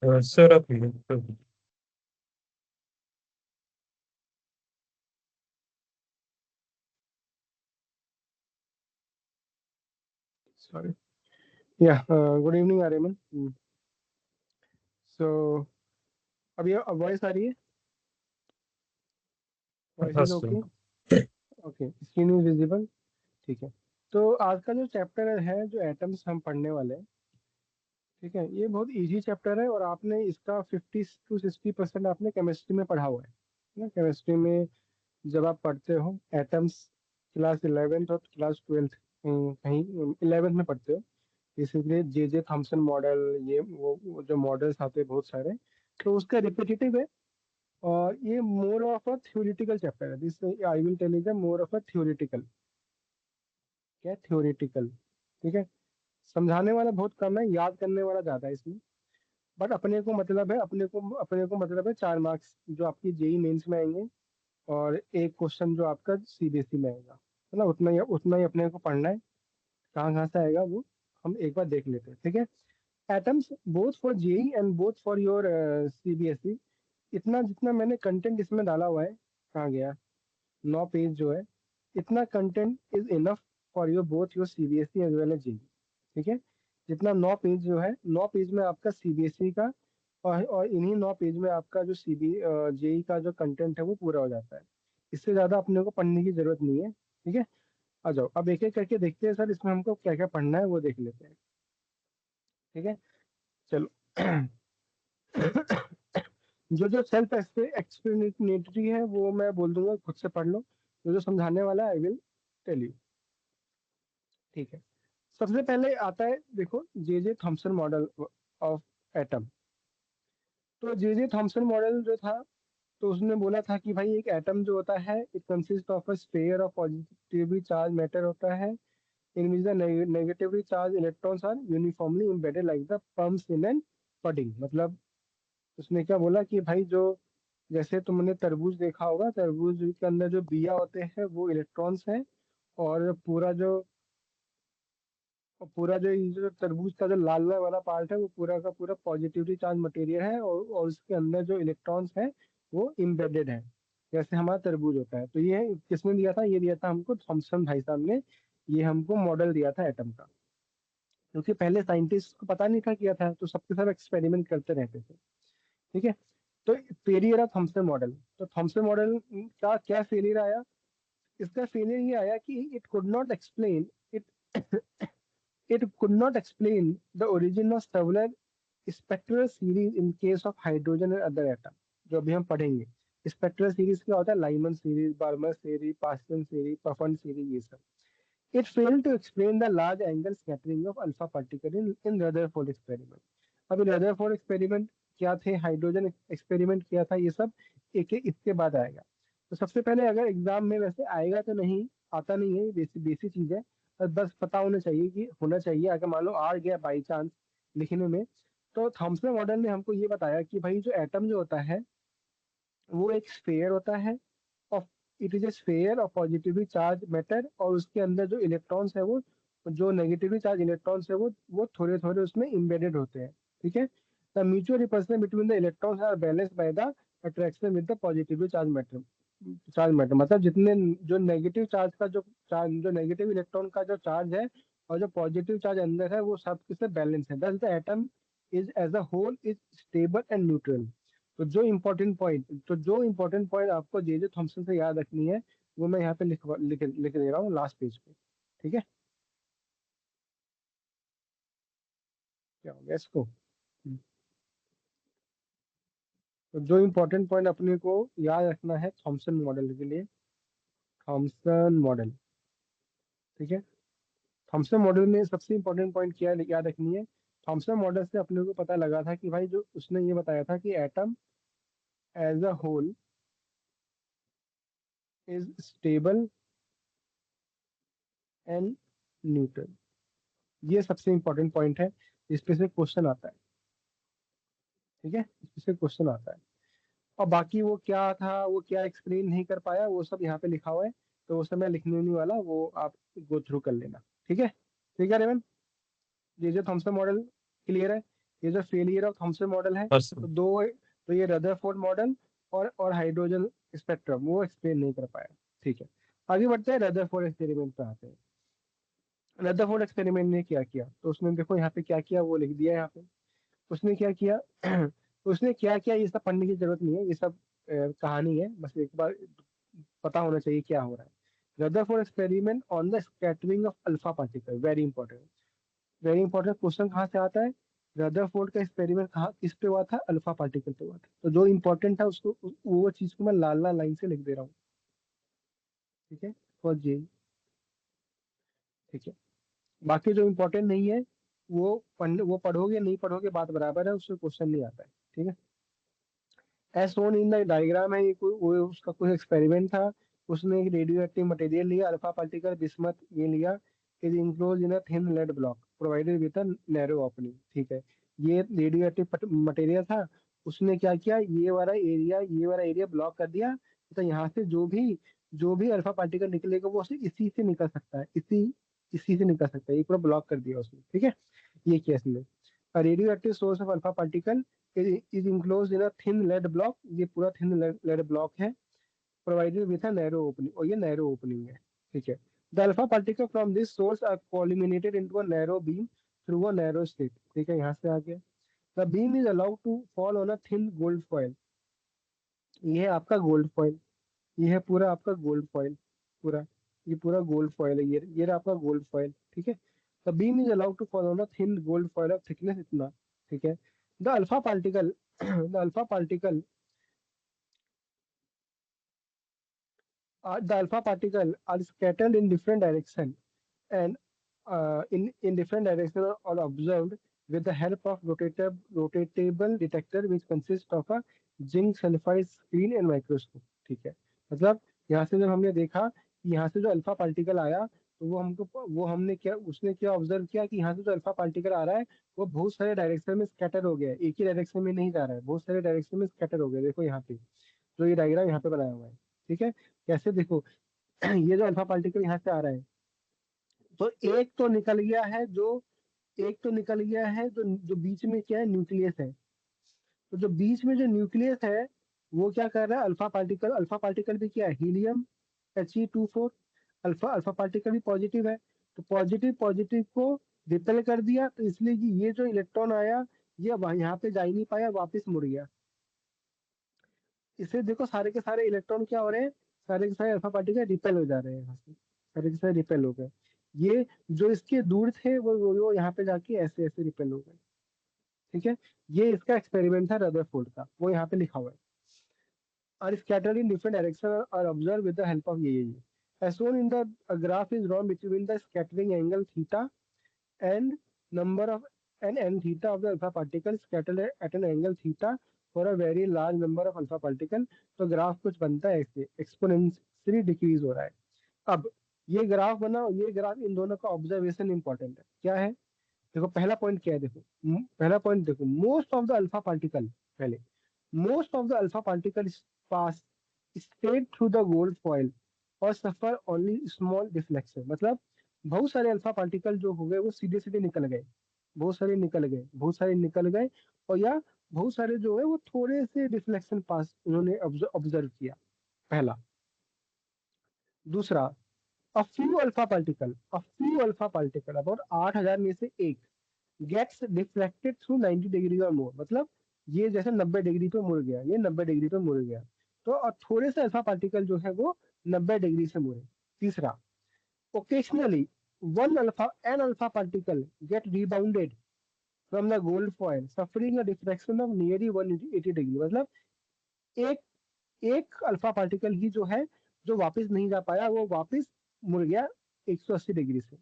Sir आप Sorry. Yeah. Good evening, Ariman. So अब ये वॉइस आ रही है? वॉइस हाँ is sir. Okay? Okay, screen is visible. ठीक है। तो आज का जो चैप्टर है, जो एटम्स हम पढ़ने वाले हैं, ठीक है, ये बहुत इजी चैप्टर है और आपने इसका 50 to 60% आपने केमिस्ट्री में पढ़ा हुआ है ना। केमिस्ट्री में जब आप पढ़ते हो एटम्स, क्लास 11th और क्लास 12th, कहीं 11th में पढ़ते हो। इसीलिए जे जे थॉम्सन मॉडल, ये वो जो मॉडल्स आते हैं बहुत सारे, तो उसका रिपीटेटिव है। और ये more of a theoretical chapter है। This I will tell is more of a theoretical. क्या थ्योरेटिकल? ठीक है। समझाने वाला बहुत कम है, याद करने वाला ज्यादा है इसमें। बट अपने को मतलब है 4 मार्क्स जो आपकी जेई मेंस में आएंगे, और एक क्वेश्चन जो आपका सीबीएसई में आएगा, है ना। उतना ही अपने को पढ़ना है। कहाँ कहाँ से आएगा वो हम एक बार देख लेते हैं, ठीक है। Atoms both for JEE and both for your CBSE. इतना जितना मैंने कंटेंट इसमें डाला हुआ है, कहाँ गया, 9 पेज जो है, इतना content is enough for your both your CBSE as well as JEE. ठीक है। जितना 9 पेज जो है, 9 पेज में आपका सीबीएसई का, और इन्हीं 9 पेज में आपका जो जेई का जो कंटेंट है वो पूरा हो जाता है। इससे ज्यादा अपने को पढ़ने की जरूरत नहीं है, ठीक है। आ जाओ अब एक एक करके देखते हैं सर, इसमें हमको क्या क्या पढ़ना है वो देख लेते हैं, ठीक है। चलो। जो जो सेल्फ एक्सप्लेनेटरी है वो मैं बोल दूंगा, खुद से पढ़ लो। जो जो समझाने वाला है आई विल टेल यू, ठीक है। सबसे पहले आता है, देखो, J J Thomson model of atom. तो जे जे थॉम्सन मॉडल जो था, तो उसने बोला था कि भाई एक एटम जो होता है, it consist of a sphere of positively charge matter होता है, in which the negatively charge electrons are uniformly embedded like the plums in an pudding. मतलब उसने क्या बोला कि भाई जो, जैसे तुमने तरबूज देखा होगा, तरबूज के अंदर जो बिया होते हैं वो इलेक्ट्रॉन्स हैं, और पूरा जो ये जो तरबूज का जो लाल लाल वाला पार्ट है वो पूरा का पूरा पॉजिटिवली चार्ज मटेरियल है, और उसके अंदर जो इलेक्ट्रॉन्स है वो इम्बेडेड है, जैसे हमारा तरबूज होता है। तो ये किसने दिया था? ये दिया था हमको थॉमसन भाई साहब ने। ये हमको मॉडल दिया था एटम का, क्योंकि पहले साइंटिस्ट को पता नहीं था किया था, तो सबके सब एक्सपेरिमेंट करते रहते थे, ठीक है। तो फेलियर ऑफ थॉमसन मॉडल। तो थॉमसन मॉडल का क्या फेलियर आया? इसका फेलियर ये आया कि it it could not explain the origin of several spectral series in case of hydrogen and other atom। जो अभी हम पढ़ेंगे, स्पेक्ट्रल सीरीज क्या होता है, Lyman series, Barmer series, pascal series, Puffin series, ये सब। It failed to explain the large angle scattering of alpha particle in Rutherford experiment। अब रदरफोर्ड एक्सपेरिमेंट क्या थे, हाइड्रोजन एक्सपेरिमेंट किया था, ये सब एक एक इसके बाद आएगा। तो सबसे पहले अगर एग्जाम में, वैसे आएगा तो नहीं, आता नहीं है, बेसिक बेसिक चीज है, बस पता होना चाहिए अगर मान लो आ गया बाई चांस लिखने में। तो थॉम्सन मॉडल ने हमको ये बताया कि भाई जो एटम जो होता है वो एक स्फेयर होता है, of it is a sphere of positively charge matter, और उसके अंदर जो इलेक्ट्रॉन्स है वो, जो नेगेटिवली चार्ज इलेक्ट्रॉन्स है वो थोड़े थोड़े उसमें इम्बेडेड होते हैं, ठीक है। The mutual repulsion between the electrons are balanced by the attraction with the positively charge matter. मतलब जितने जो नेगेटिव चार्ज का जो नेगेटिव इलेक्ट्रॉन का जो चार्ज है, और जो पॉजिटिव चार्ज अंदर है, वो सब किससे बैलेंस है। Thus the atom is as a whole is stable and neutral. तो जो इम्पोर्टेंट पॉइंट आपको जे जे थॉम्सन से याद रखनी है, वो मैं यहाँ पे लिख दे रहा हूँ लास्ट पेज पे, ठीक है। क्या हो गया इसको? तो जो इम्पोर्टेंट पॉइंट अपने को याद रखना है थॉम्सन मॉडल के लिए, थॉम्सन मॉडल, ठीक है। थॉम्सन मॉडल में सबसे इम्पोर्टेंट पॉइंट क्या याद रखनी है? थॉम्सन मॉडल से अपने को पता लगा था कि भाई, जो उसने ये बताया था कि atom as a whole is stable and neutral. ये सबसे इम्पोर्टेंट पॉइंट है, इस पे से क्वेश्चन आता है, ठीक है, इस पे से क्वेश्चन आता है। और बाकी वो क्या था, वो क्या एक्सप्लेन नहीं कर पाया, वो सब यहाँ पे लिखा हुआ है, तो वो सब मैं लिखने नहीं वाला, वो आप गो थ्रू कर लेना, ठीक है। ठीक है रेवन, ये जो थॉम्सन मॉडल क्लियर है। ये जो फेलियर ऑफ थॉमसन मॉडल है, तो दो, तो ये रदरफोर्ड मॉडल और हाइड्रोजन स्पेक्ट्रम वो एक्सप्लेन नहीं कर पाया। ठीक है, आगे बढ़ते हैं, रदरफोर्ड एक्सपेरिमेंट पे आते हैं। रदरफोर्ड एक्सपेरिमेंट ने क्या किया, तो उसने देखो यहाँ पे क्या किया वो लिख दिया यहाँ पे। उसने क्या किया उसने क्या किया ये सब पढ़ने की जरूरत नहीं है, ये सब कहानी है, बस एक बार पता होना चाहिए क्या हो रहा है। Rutherford experiment on the scattering of alpha particle, very important, very important question कहाँ से आता है। रदरफोर्ड का एक्सपेरिमेंट कहाँ किस पे हुआ था, अल्फा पार्टिकल पे हुआ था। तो जो इंपॉर्टेंट था उसको वो चीज को मैं लाल लाल लाइन से लिख दे रहा हूँ। ठीक है, फॉर जे। ठीक है, बाकी जो इंपॉर्टेंट नहीं है वो पढ़ोगे नहीं पढ़ोगे बात बराबर है, उससे क्वेश्चन नहीं आता है। ठीक है, as shown in the diagram है, ये कोई वो उसका कोई एक्सपेरिमेंट था। उसने एक रेडियो एक्टिव मटेरियल लिया, अल्फा पार्टिकल बिस्मथ ये लिया, is enclose in a thin lead block provided with a narrow opening. ठीक है, ये रेडियो एक्टिव मटेरियल था। उसने क्या किया, ये वाला एरिया ब्लॉक कर दिया, तो यहाँ से जो भी अल्फा पार्टिकल निकलेगा वो सिर्फ इसी से निकल सकता है, इसी से निकल सकता है, ये पूरा ब्लॉक कर दिया उसने। ठीक है, ये किया इसने। Radioactive source of alpha particle is enclose in a thin lead block, ये पूरा थिन लेड ब्लॉक है, provided with a narrow opening, और ये नैरो ओपनिंग है। ठीक है, the alpha particle from this source are collimated into a narrow beam through a narrow slit. ठीक है, यहाँ से आ गया। The beam is allowed to fall on a thin gold foil, ये है आपका गोल्ड फॉइल, ये है पूरा आपका गोल्ड फॉइल, पूरा ये पूरा गोल्ड फॉइल है, ये रहा आपका गोल्ड फॉइल। ठीक है, the beam is allowed to fall on a thin gold foil of thickness इतना। ठीक है, the alpha particle the alpha particle the alpha particle are scattered in different direction and in different direction are observed with the help of rotatable detector which consists of a zinc sulfide screen and microscope। ठीक है, मतलब यहाँ से जब हमने देखा कि यहाँ से जो अल्फा पार्टिकल आया, तो वो हमने क्या उसने क्या ऑब्जर्व किया कि यहाँ से जो अल्फा पार्टिकल आ रहा है वो बहुत सारे डायरेक्शन में स्कैटर हो गया है, एक ही डायरेक्शन में नहीं जा रहा है, बहुत सारे डायरेक्शन में स्कैटर हो गया। देखो यहाँ पे जो ये डायग्राम यहाँ पे बनाया हुआ है। ठीक है, कैसे देखो ये जो अल्फा पार्टिकल यहाँ से आ रहा है, तो एक तो निकल गया है जो जो बीच में क्या है, न्यूक्लियस है। तो जो बीच में जो न्यूक्लियस है वो क्या कर रहा है, अल्फा पार्टिकल भी क्या है, helium He2 4। Alpha alpha particle भी पॉजिटिव है, तो पॉजिटिव पॉजिटिव को रिपेल कर दिया, तो इसलिए कि ये जो इलेक्ट्रॉन आया ये यहाँ पे जा ही नहीं पाया, वापस मुड़ गया। इससे देखो सारे के सारे इलेक्ट्रॉन क्या हो रहे हैं, सारे के सारे अल्फा पार्टिकल रिपेल हो जा रहे हैं यहाँ से, सारे के सारे रिपेल हो गए। ये जो इसके दूर थे वो यहाँ पे जाके ऐसे ऐसे रिपेल हो गए। ठीक है, ये इसका एक्सपेरिमेंट था रदरफोर्ड का, वो यहाँ पे लिखा हुआ है। और scattered in different direction are observed with the help of ये। As shown in the graph is drawn between the scattering angle theta and number of and theta of the alpha particles scattered at an angle theta for a very large number of alpha particle। तो graph कुछ बनता है ऐसे, exponentially decrease हो रहा है। अब ये ग्राफ बना, ये ग्राफ इन दोनों का ऑब्जर्वेशन इंपॉर्टेंट है, क्या है देखो, पहला पॉइंट क्या है देखो, पहला पॉइंट देखो, most of the alpha particle, पहले most of the alpha particle pass straight through the gold foil और सफर ओनली स्मॉल डिफ्लेक्शन, मतलब बहुत सारे अल्फा पार्टिकल जो हो गए वो सीधे सीधे निकल गए, बहुत सारे निकल गए, और या बहुत सारे जो है वो थोड़े से डिफ्लेक्शन पास उन्होंने ऑब्जर्व किया, पहला। दूसरा, a few alpha particle about 8,000 में से एक गेट्स डिफ्लेक्टेड थ्रू 90 डिग्री और मोर, मतलब ये जैसे 90 डिग्री पे मुड़ गया, ये 90 डिग्री पे मुड़ गया, तो और थोड़े से अल्फा पार्टिकल जो है वो 90 डिग्री से मुड़े। तीसरा, occasionally an alpha particle get rebounded from the gold foil suffering a diffraction of nearly 180 degree, मतलब एक एक अल्फा पार्टिकल ही जो है जो वापस नहीं जा पाया, वो वापस मुड़ गया 180 डिग्री से।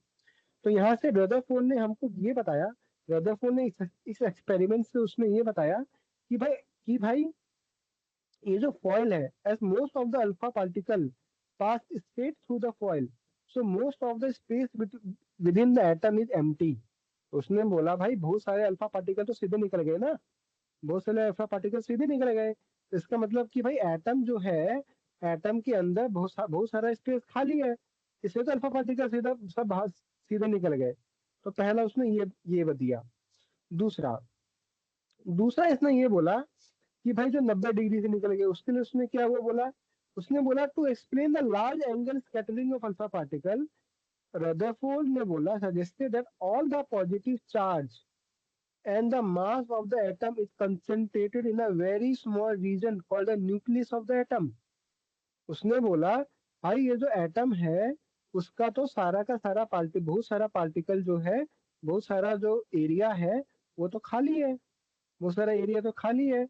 तो यहाँ से रदरफोर्ड ने हमको ये बताया, रदरफोर्ड ने इस एक्सपेरिमेंट से उसने ये बताया कि भाई ये जो फॉइल है, as most of the alpha particle pass straight through the foil, so most of the space within the atom is empty. उसने बोला भाई बहुत सारे अल्फा पार्टिकल तो सीधे निकल गए ना, बहुत सारे अल्फा पार्टिकल सीधे निकल गए, तो इसका मतलब कि भाई एटम जो है, एटम के अंदर बहुत सारा स्पेस खाली है, इसलिए तो अल्फा पार्टिकल सीधा सब बाहर सीधे निकल गए। तो पहला उसने ये दिया। दूसरा, दूसरा इसने ये बोला कि भाई जो 90 डिग्री से निकल गए उसके लिए उसने क्या वो बोला, उसने बोला to explain the large angle scattering of alpha particle, Rutherford ने बोला suggested that all the positive charge and the mass of the atom is concentrated in a very small region called the nucleus of the atom. उसने बोला भाई ये जो atom है उसका तो सारा का सारा बहुत सारा पार्टिकल जो है, बहुत सारा जो एरिया है वो तो खाली है, वो सारा एरिया तो खाली है,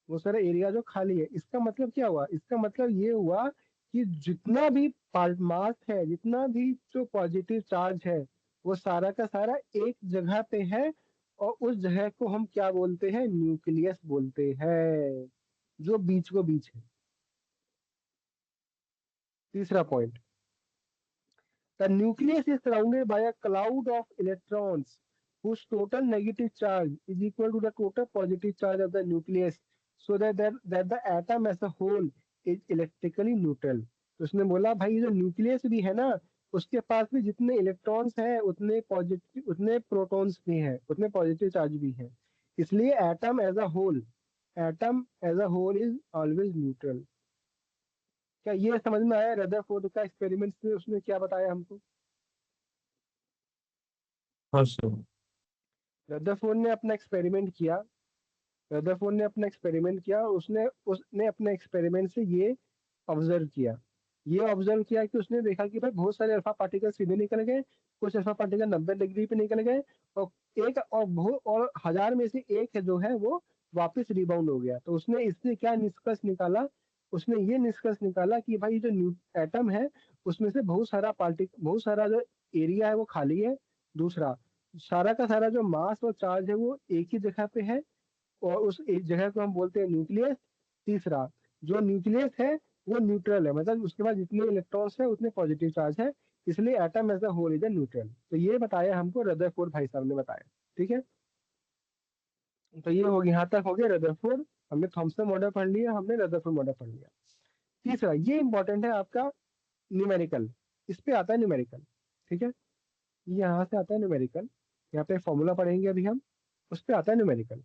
वो सारा एरिया जो खाली है। इसका मतलब क्या हुआ, इसका मतलब ये हुआ कि जितना भी मास है, जितना भी जो पॉजिटिव चार्ज है वो सारा का सारा एक जगह पे है, और उस जगह को हम क्या बोलते हैं, न्यूक्लियस बोलते हैं, जो बीच को बीच है। तीसरा point, the nucleus is surrounded by a cloud of electrons whose total negative charge is equal to the total positive charge of the nucleus, so that the atom as a whole is electrically neutral. तो उसने बोला भाई जो nucleus भी है ना, उसके पास भी जितने इलेक्ट्रॉन्स हैं उतने पॉजिटिव, उतने प्रोटॉन्स भी हैं, उतने पॉजिटिव चार्ज भी हैं, इसलिए atom as a whole is always neutral. क्या ये समझ में आया रदरफोर्ड का एक्सपेरिमेंट से उसने क्या बताया हमको? हाँ सर। रदरफोर्ड ने अपना एक्सपेरिमेंट किया, रदरफोर्ड ने अपना एक्सपेरिमेंट किया, उसने उसने अपने एक्सपेरिमेंट से ये ऑब्जर्व किया कि उसने देखा कि भाई बहुत सारे अल्फा पार्टिकल सीधे निकल गए, कुछ अल्फा पार्टिकल 90 डिग्री पे निकल गए, और एक और बहुत और हजार में से एक है जो है वो वापस रिबाउंड हो गया। तो उसने इससे क्या निष्कर्ष निकाला, उसने ये निष्कर्ष निकाला कि भाई जो न्यू एटम है उसमें से बहुत सारा जो एरिया है वो खाली है। दूसरा, सारा का सारा जो मास और चार्ज है वो एक ही जगह पे है, और उस एक जगह को हम बोलते हैं न्यूक्लियस। तीसरा, जो न्यूक्लियस है वो न्यूट्रल है, मतलब उसके पास जितने इलेक्ट्रॉन्स है उतने पॉजिटिव चार्ज है, इसलिए atom as a whole is a neutral. तो ये बताया हमको रदरफोर्ड भाई साहब ने बताया। ठीक है, तो ये हो गया, यहाँ तक हो गया रदरफोर्ड। हमने थॉमसन मॉडल पढ़ लिया, हमने रदरफोर्ड मॉडल पढ़ लिया। तीसरा, ये इंपॉर्टेंट है आपका, न्यूमेरिकल। इस पे आता है न्यूमेरिकल। ठीक है, ये यहाँ से आता है न्यूमेरिकल, यहाँ पे फॉर्मूला पढ़ेंगे अभी हम, उस पे आता है न्यूमेरिकल।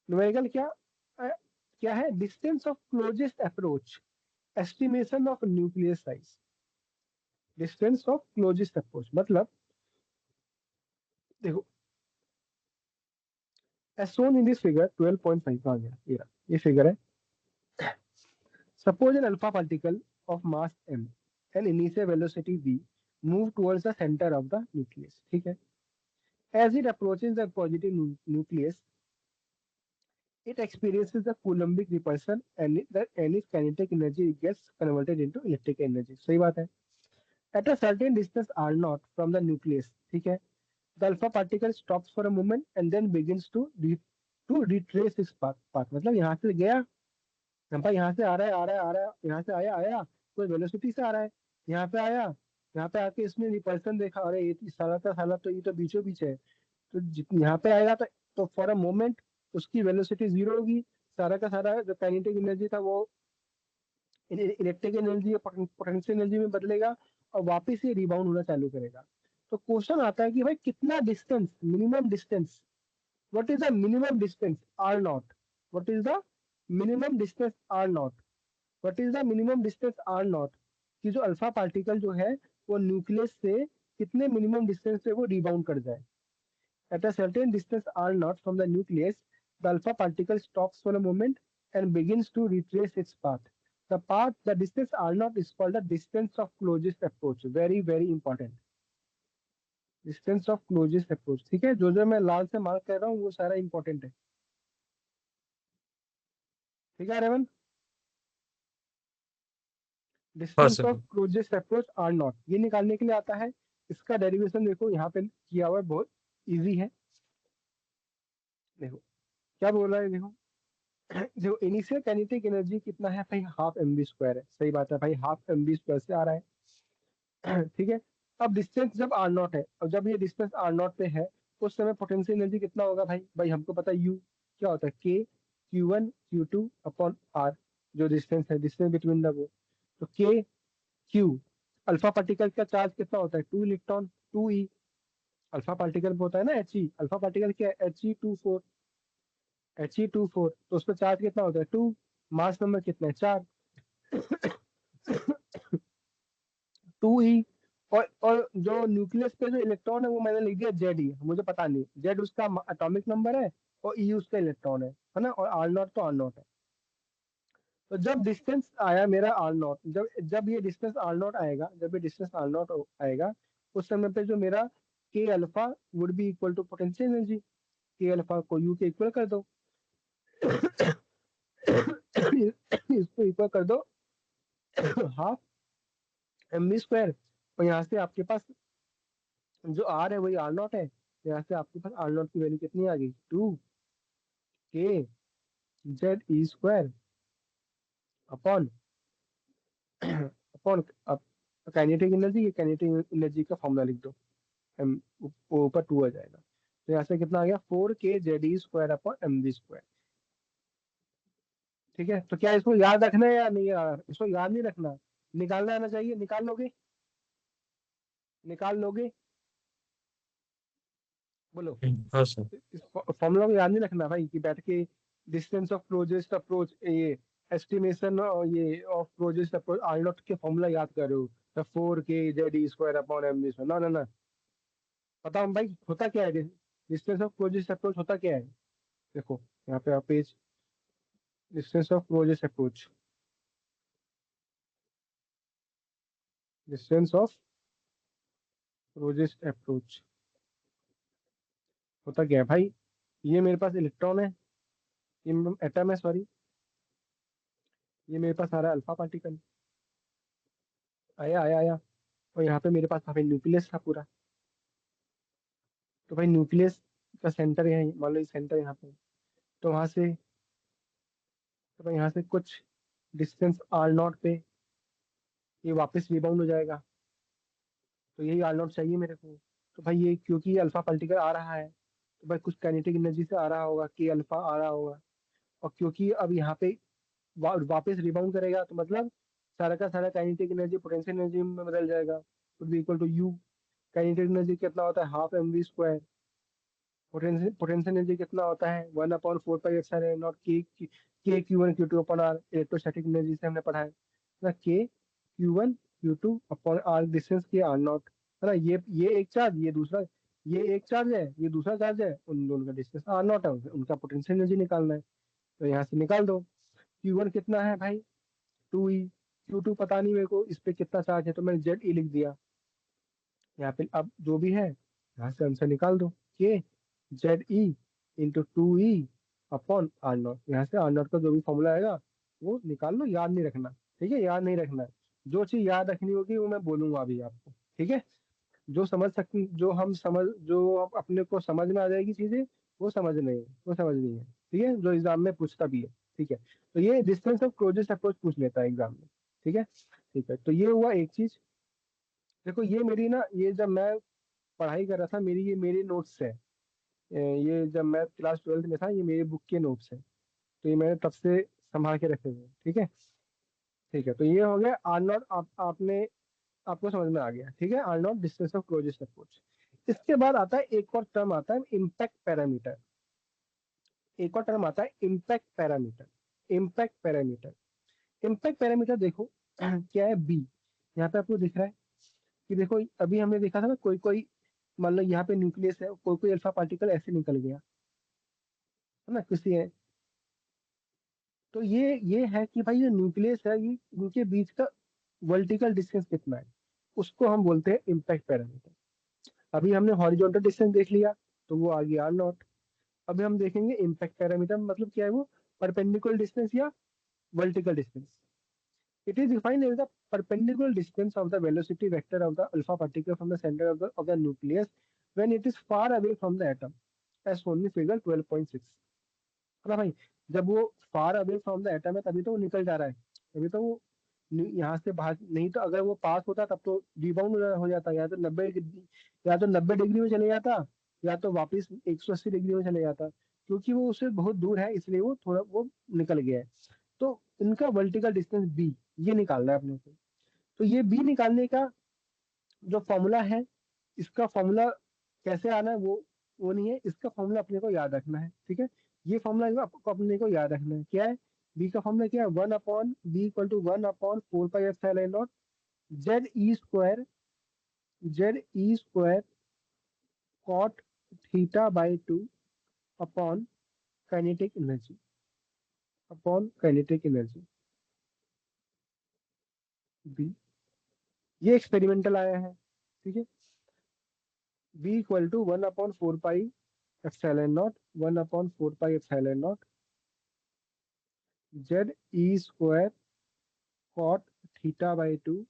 न्यूमेरिकल क्या क्या है, distance of closest approach, estimation of nucleus size. Distance of closest approach मतलब, देखो as shown in this figure 12.5 आ गया, ये फिगर है। Suppose an alpha particle of mass m and initial velocity v move towards the centre of the nucleus. ठीक है, as it approaches the positive nucleus it experiences the coulombic repulsion, and its kinetic energy gets converted into electric energy। सही बात है। At a certain distance r naught from the nucleus, ठीक है, the alpha particle stops for a moment and then begins to retrace its path। मतलब यहाँ से गया, भाई यहाँ से आ रहा है, यहाँ से आया आया, कोई वेलोसिटी से आ रहा है, यहाँ पे आया, यहाँ पे आके इसने रिपल्सन देखा, अरे ये साला तो ये तो बीचों बीच है, तो यहाँ पे आएगा तो फॉर अ मोमेंट उसकी वेलोसिटी जीरो होगी, सारा का सारा जो काइनेटिक एनर्जी था वो इलेक्ट्रिक एनर्जी या पोटेंशियल एनर्जी में बदलेगा, और वापस ये रिबाउंड होना चालू करेगा। तो क्वेश्चन आता है कि भाई कितना distance, minimum distance, what is the minimum distance r naught, what is the minimum distance r naught, what is the minimum distance r naught, कि जो अल्फा पार्टिकल जो है वो न्यूक्लियस से कितने मिनिमम डिस्टेंस पे वो रिबाउंड कर जाए। At a certain distance r naught from the nucleus, the alpha particle stops for a moment and begins to retrace its path. The distance r naught is called the distance of closest approach. Very, very important. Distance of closest approach। ठीक है, जो मैं लाल से mark कर रहा हूँ वो सारा इंपॉर्टेंट है। ठीक है रेवन, हाँ distance sir. Of closest approach r naught ये निकालने के लिए आता है। इसका डेरिवेशन देखो यहाँ पे किया हुआ है, बहुत इजी है। देखो क्या बोल रहा है, देखो जो इनिशियल काइनेटिक एनर्जी कितना है भाई, हाफ एम बी स्क्वायर है। सही बात है भाई, हाफ एम बी स्क्वायर से आ रहा है। ठीक है, अब डिस्टेंस जब आर नॉट है, और जब ये डिस्टेंस आर नॉट पे है उस समय पोटेंशियल एनर्जी कितना होगा भाई, हमको पता है यू क्या होता है, के Q1 Q2 अपॉन आर, जो डिस्टेंस है, डिस्टेंस बिटवीन द वो, तो के क्यू। अल्फा पार्टिकल का चार्ज कितना होता है, 2 इलेक्ट्रॉन, 2 ई। अल्फा पार्टिकल में होता है ना He, अल्फा पार्टिकल क्या है, He24। He24, तो उस पर चार्ज कितना होता है 2, मास नंबर कितना है 4, 2e। और जो न्यूक्लियस पे जो इलेक्ट्रॉन है वो मैंने लिख दिया Ze, मुझे पता नहीं, Z उसका एटॉमिक नंबर है और E उसका इलेक्ट्रॉन है ना, और आर नॉट तो आर नॉट है। तो जब डिस्टेंस आया मेरा आर नॉट, जब जब ये डिस्टेंस आर नॉट आएगा, जब ये डिस्टेंस आर नॉट आएगा, उस समय पे जो मेरा K alpha would be equal to potential energy, K alpha को यू के इक्वल कर दो, इसको इक्वल कर दो हाफ एम वी स्क्वायर, और यहाँ से आपके पास जो आर है वही आर नॉट है, यहाँ से आपके पास आर नॉट की वैल्यू कितनी आ गई 2 k Z e square upon upon kinetic energy, ये काइनेटिक एनर्जी का फॉर्मूला लिख दो, एम ऊपर 2 आ जाएगा, तो यहाँ से कितना आ गया 4 k Z e square upon m v square. ठीक है, तो क्या इसको याद रखना है या नहीं यार, इसको याद नहीं रखना, निकालना आना चाहिए, निकाल लोगे, निकाल लोगे, बोलो। हाँ सर। इस फॉर्मूला को याद नहीं रखना भाई कि बैठ के डिस्टेंस ऑफ क्लोजेस्ट अप्रोच, ये एस्टिमेशन ये of closest approach r naught के फॉर्मूला याद कर रहे हो, तो 4 k Z e square upon m v square, ना ना ना, पता हूँ भाई होता क्या है, डिस्टेंस ऑफ क्लोजेस्ट अप्रोच होता क्या है, देखो यहाँ पे आप page, distance of closest approach, distance of closest approach होता क्या है भाई, ये मेरे पास इलेक्ट्रॉन है, ये एटम है सॉरी, ये मेरे पास आ रहा है अल्फा पार्टिकल, आया आया आया, और यहाँ पे मेरे पास भाई न्यूक्लियस था पूरा, तो भाई न्यूक्लियस का सेंटर है, मान लो सेंटर यहाँ पे, तो वहां से, तो भाई यहाँ से कुछ डिस्टेंस आर नॉट पे ये वापस रिबाउंड हो जाएगा, तो यही आर नॉट चाहिए मेरे को, तो भाई ये क्योंकि ये अल्फा पार्टिकल आ रहा है, तो भाई कुछ काइनेटिक एनर्जी से आ रहा होगा, कि अल्फा आ रहा होगा, और क्योंकि अब यहाँ पे वापस रिबाउंड करेगा, तो मतलब सारा का सारा काइनेटिक एनर्जी पोटेंशियल एनर्जी में बदल जाएगा, would be equal to U, kinetic energy कितना होता है half m v square, potential energy कितना होता है 1/4 pi epsilon naught k q one q two upon r, electrostatic energy से हमने पढ़ा है ना, k q one q two upon r, distance के आर नॉट, है ना, ये एक चार्ज, ये दूसरा, ये एक चार्ज है, ये दूसरा चार्ज है, उन दोनों का डिस्टेंस आर नॉट है, उनका पोटेंशियल एनर्जी निकालना है, तो यहाँ से निकाल दो, क्यू वन कितना है भाई 2e, क्यू टू पता नहीं मेरे को इस पे कितना चार्ज है, तो मैंने जेड ई लिख दिया यहाँ पे, अब जो भी है यहाँ से आंसर निकाल दो, k Z e into 2e upon r naught, यहाँ से आर नॉट का जो भी फॉर्मूला आएगा वो निकाल लो, याद नहीं रखना, ठीक है, याद नहीं रखना है, जो चीज याद रखनी होगी वो मैं बोलूंगा अभी आपको, ठीक है, जो समझ सकती, जो हम समझ, जो अपने को समझ में आ जाएगी चीजें, वो समझ नहीं है, वो समझनी है, ठीक है, जो एग्जाम में पूछता भी है, ठीक है, तो ये डिस्टेंस ऑफ क्लोजेस्ट अप्रोच पूछ लेता है एग्जाम में, ठीक है, ठीक है, तो ये हुआ एक चीज। देखो ये मेरी ना, ये जब मैं पढ़ाई कर रहा था, मेरी ये मेरे नोट्स है, ये जब मैं क्लास 12th में था, ये मेरी बुक के नोट्स है, तो ये मैंने तब से संभाल के रखे हुए हैं, ठीक है, ठीक है, तो ये हो गया आर नॉट, आपने, आपको समझ में आ गया, ठीक है, r naught distance of closest approach. इसके बाद आता है एक और टर्म आता है इम्पैक्ट पैरामीटर, एक और टर्म आता है impact parameter, impact parameter, impact parameter देखो क्या है बी, यहाँ पे आपको दिख रहा है कि देखो अभी हमने देखा था ना, कोई कोई मान लो यहाँ पे न्यूक्लियस है, कोई कोई अल्फा पार्टिकल ऐसे निकल गया, है ना, किसी है, तो ये है कि भाई ये न्यूक्लियस है, ये इनके बीच का वर्टिकल डिस्टेंस कितना है, उसको हम बोलते हैं इम्पैक्ट पैरामीटर। अभी हमने हॉरिजॉन्टल डिस्टेंस देख लिया, तो वो आ गया आर नॉट, अभी हम देखेंगे इम्पैक्ट पैरामीटर मतलब क्या है, वो परपेंडिकुलर डिस्टेंस या vertical distance. It is defined as the perpendicular distance of the velocity vector of the alpha particle from the center of the nucleus when it is far away from the atom, as shown in figure 12.6, है ना भाई, जब वो far away from the atom है तभी तो वो निकल जा रहा है, तभी तो वो यहाँ से बाहर, नहीं तो अगर वो पास होता तब तो रिबाउंड हो जाता, या तो 90, या तो 90 डिग्री में चले जाता, या तो वापस 180 डिग्री में चले जाता, क्योंकि वो उससे बहुत दूर है इसलिए वो थोड़ा वो निकल गया है, तो इनका वर्टिकल डिस्टेंस बी, ये निकालना है अपने को, तो ये बी निकालने का जो फॉर्मूला है, इसका फॉर्मूला कैसे आना है वो नहीं है, इसका फॉर्मूला अपने को याद रखना है, ठीक है, ये फॉर्मूला आपको अपने को याद रखना है। क्या है? बी का फॉर्मूला क्या है? 1/b = 1/4 pi epsilon naught Z e square cot थीटा/2 अपॉन काइनेटिक एनर्जी बी। ये एक्सपेरिमेंटल आया है, ठीक है। b = 1/4 pi epsilon naught Z e square cot थीटा/2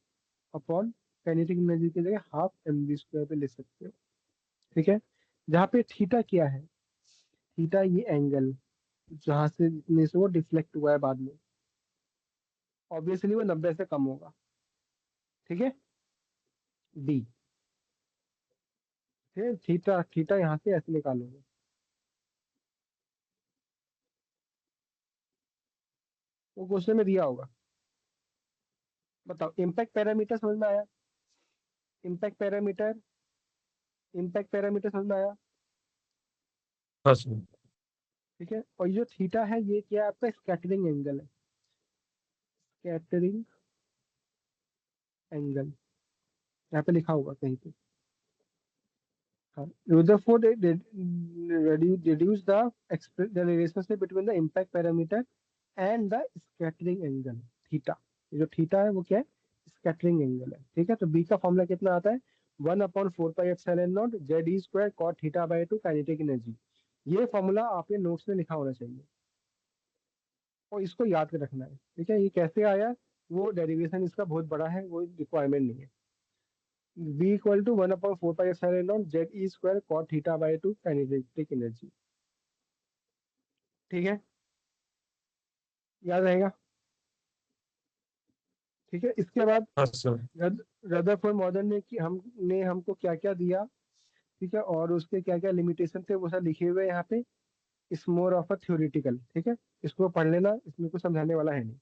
अपॉन काइनेटिक एनर्जी की जगह हाफ mv² पे ले सकते हो, ठीक है। जहाँ पे थीटा क्या है? थीटा ये एंगल जहाँ से वो डिफ्लेक्ट हुआ है बाद में, ऑब्वियसली वो 90 से कम होगा, ठीक है। डी, फिर थीटा थीटा यहाँ से ऐसे निकालोगे, वो क्वेश्चन में दिया होगा। बताओ, इम्पैक्ट पैरामीटर समझ में आया? इम्पैक्ट पैरामीटर समझ में आया? हाँ सर। ठीक है। और ये जो थीटा है ये क्या है? आपका स्कैटरिंग एंगल है, स्कैटरिंग एंगल यहाँ पे लिखा होगा कहीं पे। हाँ, Rutherford reduce the relationship between the impact parameter and the scattering angle theta. जो थीटा है वो क्या है? स्कैटरिंग एंगल है, ठीक है। तो बी का फॉर्मूला कितना आता है? 1/4 pi epsilon naught Z e square cot थीटा/2 काइनेटिक एनर्जी। ये फॉर्मूला आपके नोट्स में लिखा होना चाहिए और इसको याद कर रखना है, ठीक है। ये कैसे आया, वो डेरिवेशन इसका बहुत बड़ा है, वो रिक्वायरमेंट नहीं है। b = 1/4 pi epsilon naught Z e square cot थीटा/2 काइनेटिक एनर्जी, ठीक है। याद रहेगा, ठीक है। इसके बाद हाँ सर। रदरफोर्ड मॉडल ने कि हमने हमको क्या क्या दिया, ठीक है, और उसके क्या क्या लिमिटेशन थे वो सब लिखे हुए हैं यहाँ पे। इस मोर ऑफ अ थ्योरेटिकल, ठीक है। इसको पढ़ लेना, इसमें कुछ समझाने वाला है नहीं।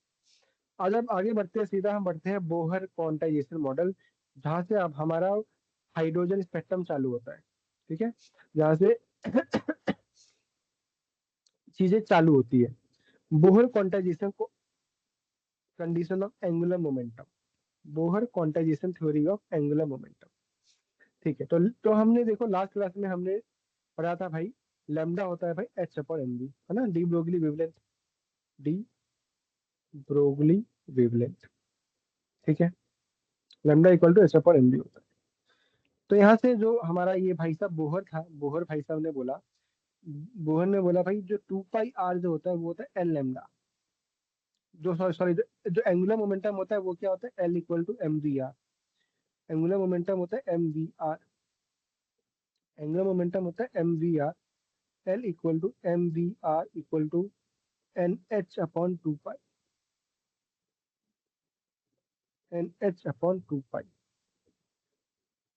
आज अब आगे बढ़ते हैं, सीधा हम बढ़ते हैं बोहर क्वांटाइजेशन मॉडल, जहाँ से अब हमारा हाइड्रोजन स्पेक्ट्रम चालू होता है, ठीक है। जहाँ से चीजें चालू होती है। बोहर क्वांटाइजेशन को condition of angular momentum, Bohr quantization theory of angular momentum, ठीक है। तो हमने देखो लास्ट क्लास में हमने पढ़ा था भाई, लैम्डा होता है भाई h/mv, है ना, de Broglie wavelength, de Broglie wavelength, ठीक है। लैम्डा = h/mv होता है। तो यहाँ से जो हमारा ये भाई साहब बोहर था, बोहर भाई साहब ने बोला, बोहर ने बोला भाई जो 2πr जो होता है वो होता है एल लैम्डा। जो सॉरी सॉरी जो एंगुलर मोमेंटम होता है वो क्या होता है? L = mvr। एंगुलर मोमेंटम होता है mvr, एंगुलर मोमेंटम होता है mvr। L = mvr = nh/2 pi,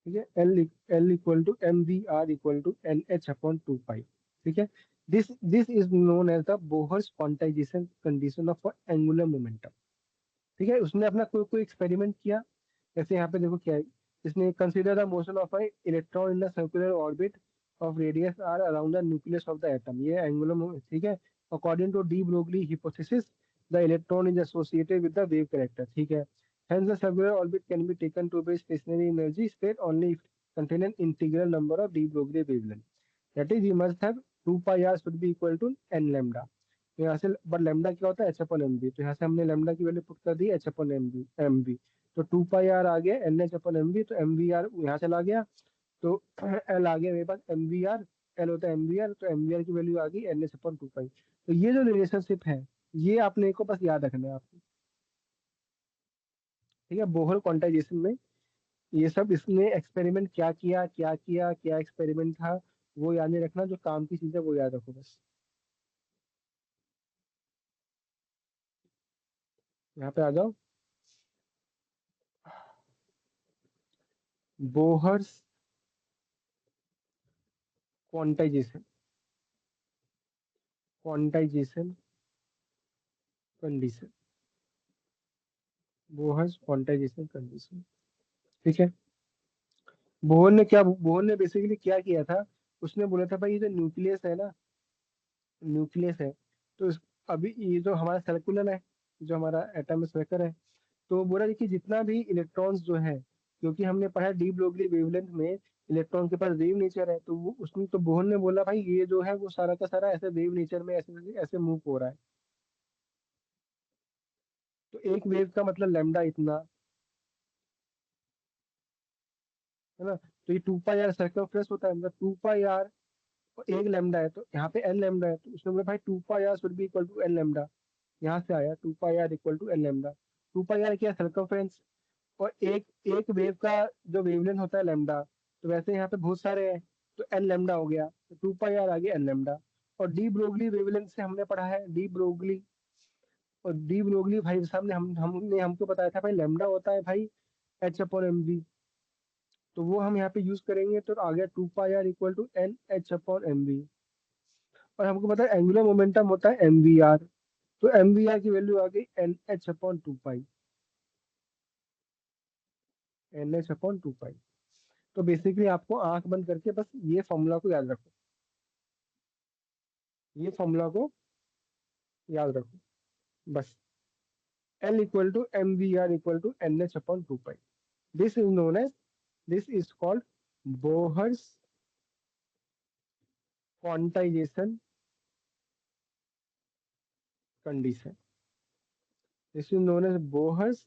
ठीक है। L = mvr = nh/2 पाई, ठीक है। This is known as the Bohr's quantisation condition of angular momentum, ठीक है। उसने अपना कोई कोई एक्सपेरिमेंट किया, जैसे यहाँ पे देखो क्या है। इसने consider the motion of a electron in the circular orbit of radius r around the nucleus of the atom, ये एंगुलर, ठीक है। According to de Broglie hypothesis the electron is associated with the wave character, ठीक है। Hence the circular orbit can be taken to be stationary energy state only if contain an integral number of de Broglie wavelength. That is, you must have 2 pi r should be equal to n lambda। तो यहाँ से but lambda क्या होता है? h/mv। तो यहाँ से हमने लैम्डा की वैल्यू पुट कर दी h/mv। तो 2 πr आ गया nh/mv, तो mvr यहाँ चला गया, तो l आ गया मेरे पास mvr। l होता है mvr, तो mvr की वैल्यू आ गई nh/2 पाई। तो ये जो रिलेशनशिप है ये आपने को बस याद रखना है आपको, ठीक है। बोहर क्वांटाइजेशन में ये सब इसने एक्सपेरिमेंट क्या एक्सपेरिमेंट था वो याद नहीं रखना, जो काम की चीज है वो याद रखो बस। यहाँ पे आ जाओ, Bohr's quantization quantization condition, Bohr's quantisation condition, ठीक है। बोहर ने बेसिकली क्या किया था? उसने बोला था भाई ये जो न्यूक्लियस है ना, न्यूक्लियस है। तो अभी ये जो हमारा सर्कुलर है, जो हमारा एटम सर्कल है, तो बोला कि जितना भी इलेक्ट्रॉन्स जो है, क्योंकि हमने पढ़ा डी ब्रोगली वेवलेंथ में इलेक्ट्रॉन के पास वेव नेचर है, तो वो उसने तो बोहर ने बोला भाई ये जो है वो सारा का सारा ऐसे वेव नेचर में ऐसे ऐसे मूव हो रहा है। तो एक वेव का मतलब लैम्डा इतना, है ना। तो ये 2 पाई आर सर्कमफ्रेंस होता है, मतलब 2 पाई आर, एक लैम्डा है तो यहाँ पे एन लैम्डा है, तो उसने बोला भाई 2 pi r should be equal to n lambda. यहाँ से आया 2 pi r equal to n lambda. 2 pi r क्या सर्कमफ्रेंस, और एक एक वेव का जो वेवलेंथ होता है लैम्डा, तो वैसे यहाँ पे बहुत सारे हैं, तो एन लैम्डा हो गया, तो 2 पाई आर आ गया एन लैम्डा। और डी ब्रोगली वेवलेंथ से हमने पढ़ा है डी ब्रोगली, और डी ब्रोगली भाई साहब ने हमने हमको बताया था भाई लैम्डा होता है भाई H/mv। तो वो हम यहाँ पे यूज करेंगे, तो आ गया 2 pi r equal to n H/mv। और हमको पता है एंगुलर मोमेंटम होता है mvr, तो mvr की वैल्यू आ गई NH/2 पाई, NH/2 पाई। तो बेसिकली आपको आंख बंद करके बस ये फॉर्मूला को याद रखो, ये फॉर्मूला को याद रखो बस। L equal to mvr equal to NH/2 pi. This is known as, this is called Bohr's quantisation condition. This is known as Bohr's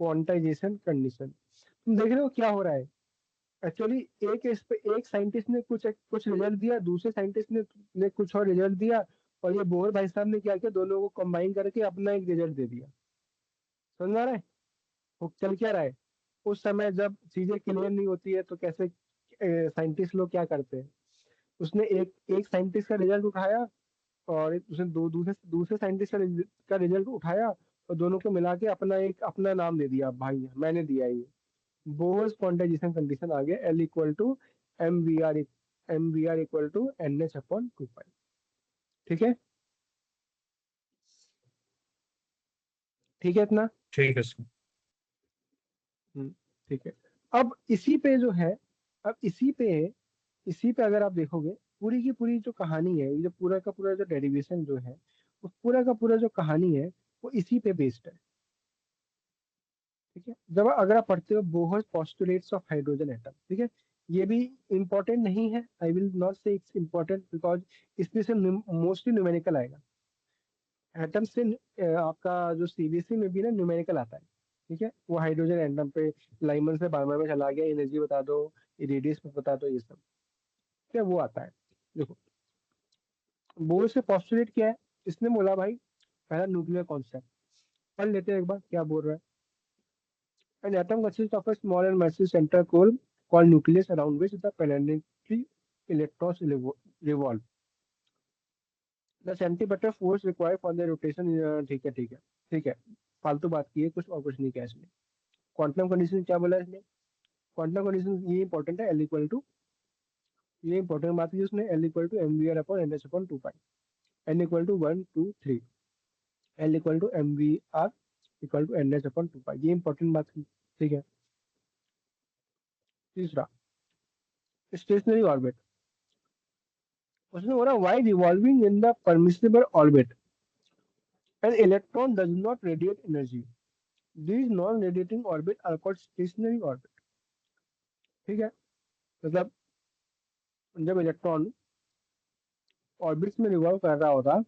quantisation condition. तुम देख रहे हो क्या हो रहा है एक्चुअली। एक इस पे एक साइंटिस्ट ने कुछ रिजल्ट दिया, दूसरे साइंटिस्ट ने कुछ और रिजल्ट दिया, और ये बोहर भाई साहब ने क्या किया, दोनों को कंबाइन करके अपना एक रिजल्ट दे दिया। समझ में आ रहा है वो चल क्या रहा है। उस समय जब चीजें क्लियर नहीं होती है तो कैसे साइंटिस्ट लोग क्या करते हैं, उसने एक एक साइंटिस्ट का रिजल्ट उठाया, और उसने दो दूसरे दूसरे साइंटिस्ट का रिजल्ट उठाया, और दोनों को मिला के अपना नाम दे दिया, भाई मैंने दिया ये। बोहर्स क्वांटाइजेशन कंडीशन आ गया L equal to m v r equal to NH/2 pi. ठीक है, ठीक है इतना। ठीक है सर। ठीक है। अब इसी पे जो है, अब इसी पे अगर आप देखोगे, पूरी की पूरी जो कहानी है, ये जो पूरा का पूरा जो डेरिवेशन जो है, वो पूरा का पूरा जो कहानी है वो इसी पे बेस्ड है। ठीक है, जब अगर आप पढ़ते हो Bohr's postulates of hydrogen atom, ठीक है, ये भी इम्पोर्टेंट नहीं है, आई विल नॉट से इट्स इम्पोर्टेंट बिकॉज इसमें से मोस्टली न्यूमेरिकल आएगा। एटम से आपका जो सीबीएसई में भी ना न्यूमेरिकल आता है। ठीक है, वो हाइड्रोजन एटम पे लाइमन से बारमर में चला गया, एनर्जी बता दो, रेडियस बता दो, ये सब क्या वो आता है। देखो बोर से पोस्टुलेट क्या है, इसने बोला भाई पहला न्यूक्लियर कॉन्सेप्ट पढ़ लेते हैं एक बार क्या बोल रहा है। An atom consists of a small and massive central core called nucleus around which the planetary electrons revolve. The centripetal force required for their rotation ठीक है ठीक है ठीक है, फालतू बात की है कुछ और कुछ नहीं किया इसने। क्वांटम कंडीशन क्या बोला इसने, क्वांटम कंडीशन ये इंपॉर्टेंट है, एल इक्वल टू, ये इंपॉर्टेंट बात की उसने, L equal to m v r upon NH/2 pi, n equal to 1 2 3, L equal to m v r equal to NH/2 pi, ये इंपॉर्टेंट बात की। ठीक है, तीसरा स्टेशनरी ऑर्बिट। उसने बोला why revolving in the permissible orbit an electron does not radiate energy, these non radiating orbit are called stationary orbit। ठीक है, मतलब जब इलेक्ट्रॉन ऑर्बिट्स में रिवॉल्व कर रहा होता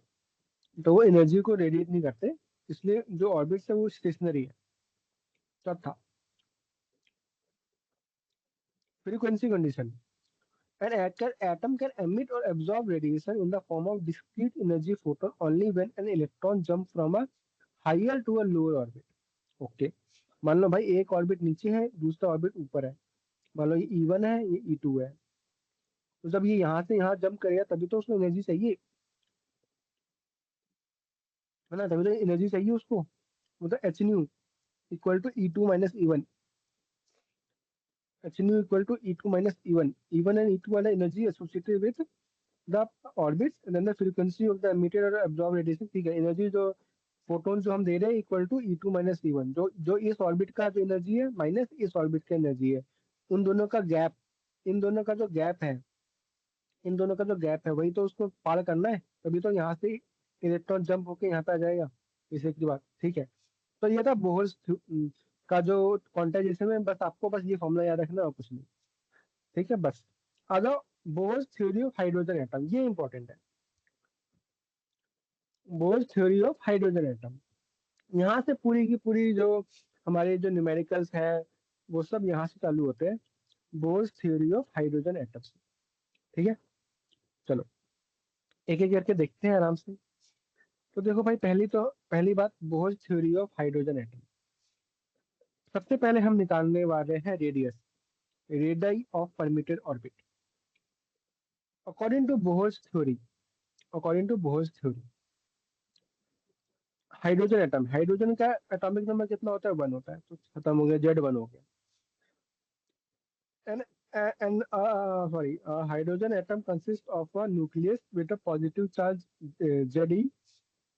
तो वो एनर्जी को रेडिएट नहीं करते, इसलिए जो ऑर्बिट्स है वो स्टेशनरी है। चौथा frequency condition. An atom can emit or absorb radiation in the form of discrete energy photon only when an electron jump from a higher to a lower orbit। Okay, मान लो भाई एक orbit नीचे है, दूसरा orbit ऊपर है, मान लो ये E1 है, ये E2 है, तो जब ये यहाँ से यहाँ जंप करेगा तभी तो उसको एनर्जी चाहिए, है ना, तभी तो एनर्जी चाहिए उसको। मतलब h nu equal to E2 - E1, h nu equal to E2 - E1, E1 and E2 वाला energy associated with the orbits and then the frequency of the emitted और एब्जॉर्ब रेडिएशन। ठीक है, एनर्जी जो photon जो हम दे रहे हैं equal to E2 - E1, जो जो इस ऑर्बिट का जो एनर्जी है माइनस इस ऑर्बिट का एनर्जी है, उन दोनों का गैप, इन दोनों का जो गैप है, इन दोनों का जो गैप है वही तो उसको पार करना है, तभी तो यहाँ से इलेक्ट्रॉन जंप होके यहाँ पे आ जाएगा। इसे की बात ठीक है। तो ये था बोहर्स का जो क्वांटाइजेशन है, बस आपको बस ये फॉर्मूला याद रखना और कुछ नहीं। ठीक है बस। आ जाओ Bohr's theory of hydrogen atom, ये इंपॉर्टेंट है। Bohr's theory of hydrogen atom, यहाँ से पूरी की पूरी जो हमारे जो न्यूमेरिकल्स है वो सब यहाँ से चालू होते हैं, Bohr's theory of hydrogen atom से। ठीक है चलो एक एक करके देखते हैं आराम से। तो देखो भाई पहली बात Bohr's theory of hydrogen atom. सबसे पहले हम निकालने वाले हैं radius, radius of permitted orbit. According to Bohr's theory, according to Bohr's theory, hydrogen atom, hydrogen का एटॉमिक नंबर कितना होता है? 1 होता है, तो खत्म हो गया, Z1 हो गया। And sorry, a hydrogen atom consists of a nucleus with a positive charge Ze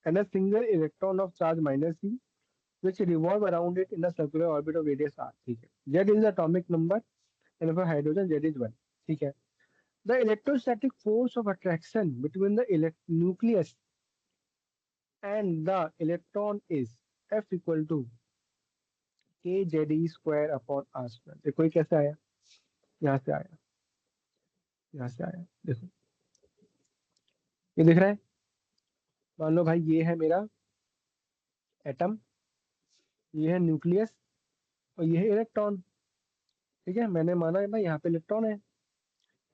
and a single electron of charge -e, which revolve around it in a circular orbit of radius r. ठीक है, Z is the atomic number and for hydrogen Z is 1. ठीक है, the electrostatic force of attraction between the nucleus and the electron is F equal to kZe square upon r square. देखो ये कैसे आया, यहाँ से आया, यहाँ से आया, देखो ये दिख रहा है। मान लो भाई ये है मेरा एटम, ये है न्यूक्लियस और ये है इलेक्ट्रॉन। ठीक है, मैंने माना है भाई यहाँ पे इलेक्ट्रॉन है,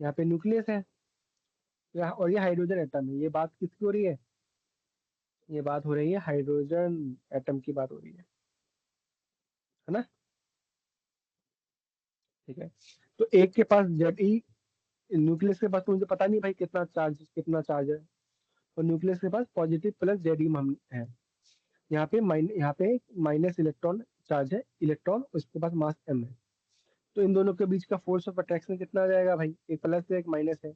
यहाँ पे न्यूक्लियस है, और ये हाइड्रोजन एटम है। ये बात किसकी हो रही है? ये बात हो रही है हाइड्रोजन एटम की बात हो रही है ना। ठीक है, तो एक के पास Ze, न्यूक्लियस के पास तो मुझे पता नहीं भाई कितना चार्ज है, और न्यूक्लियस के पास पॉजिटिव प्लस Ze हम है। यहाँ पे माइनस इलेक्ट्रॉन चार्ज है, इलेक्ट्रॉन उसके पास मास m है। तो इन दोनों के बीच का फोर्स ऑफ अट्रैक्शन कितना आ जाएगा भाई? एक प्लस है एक माइनस है,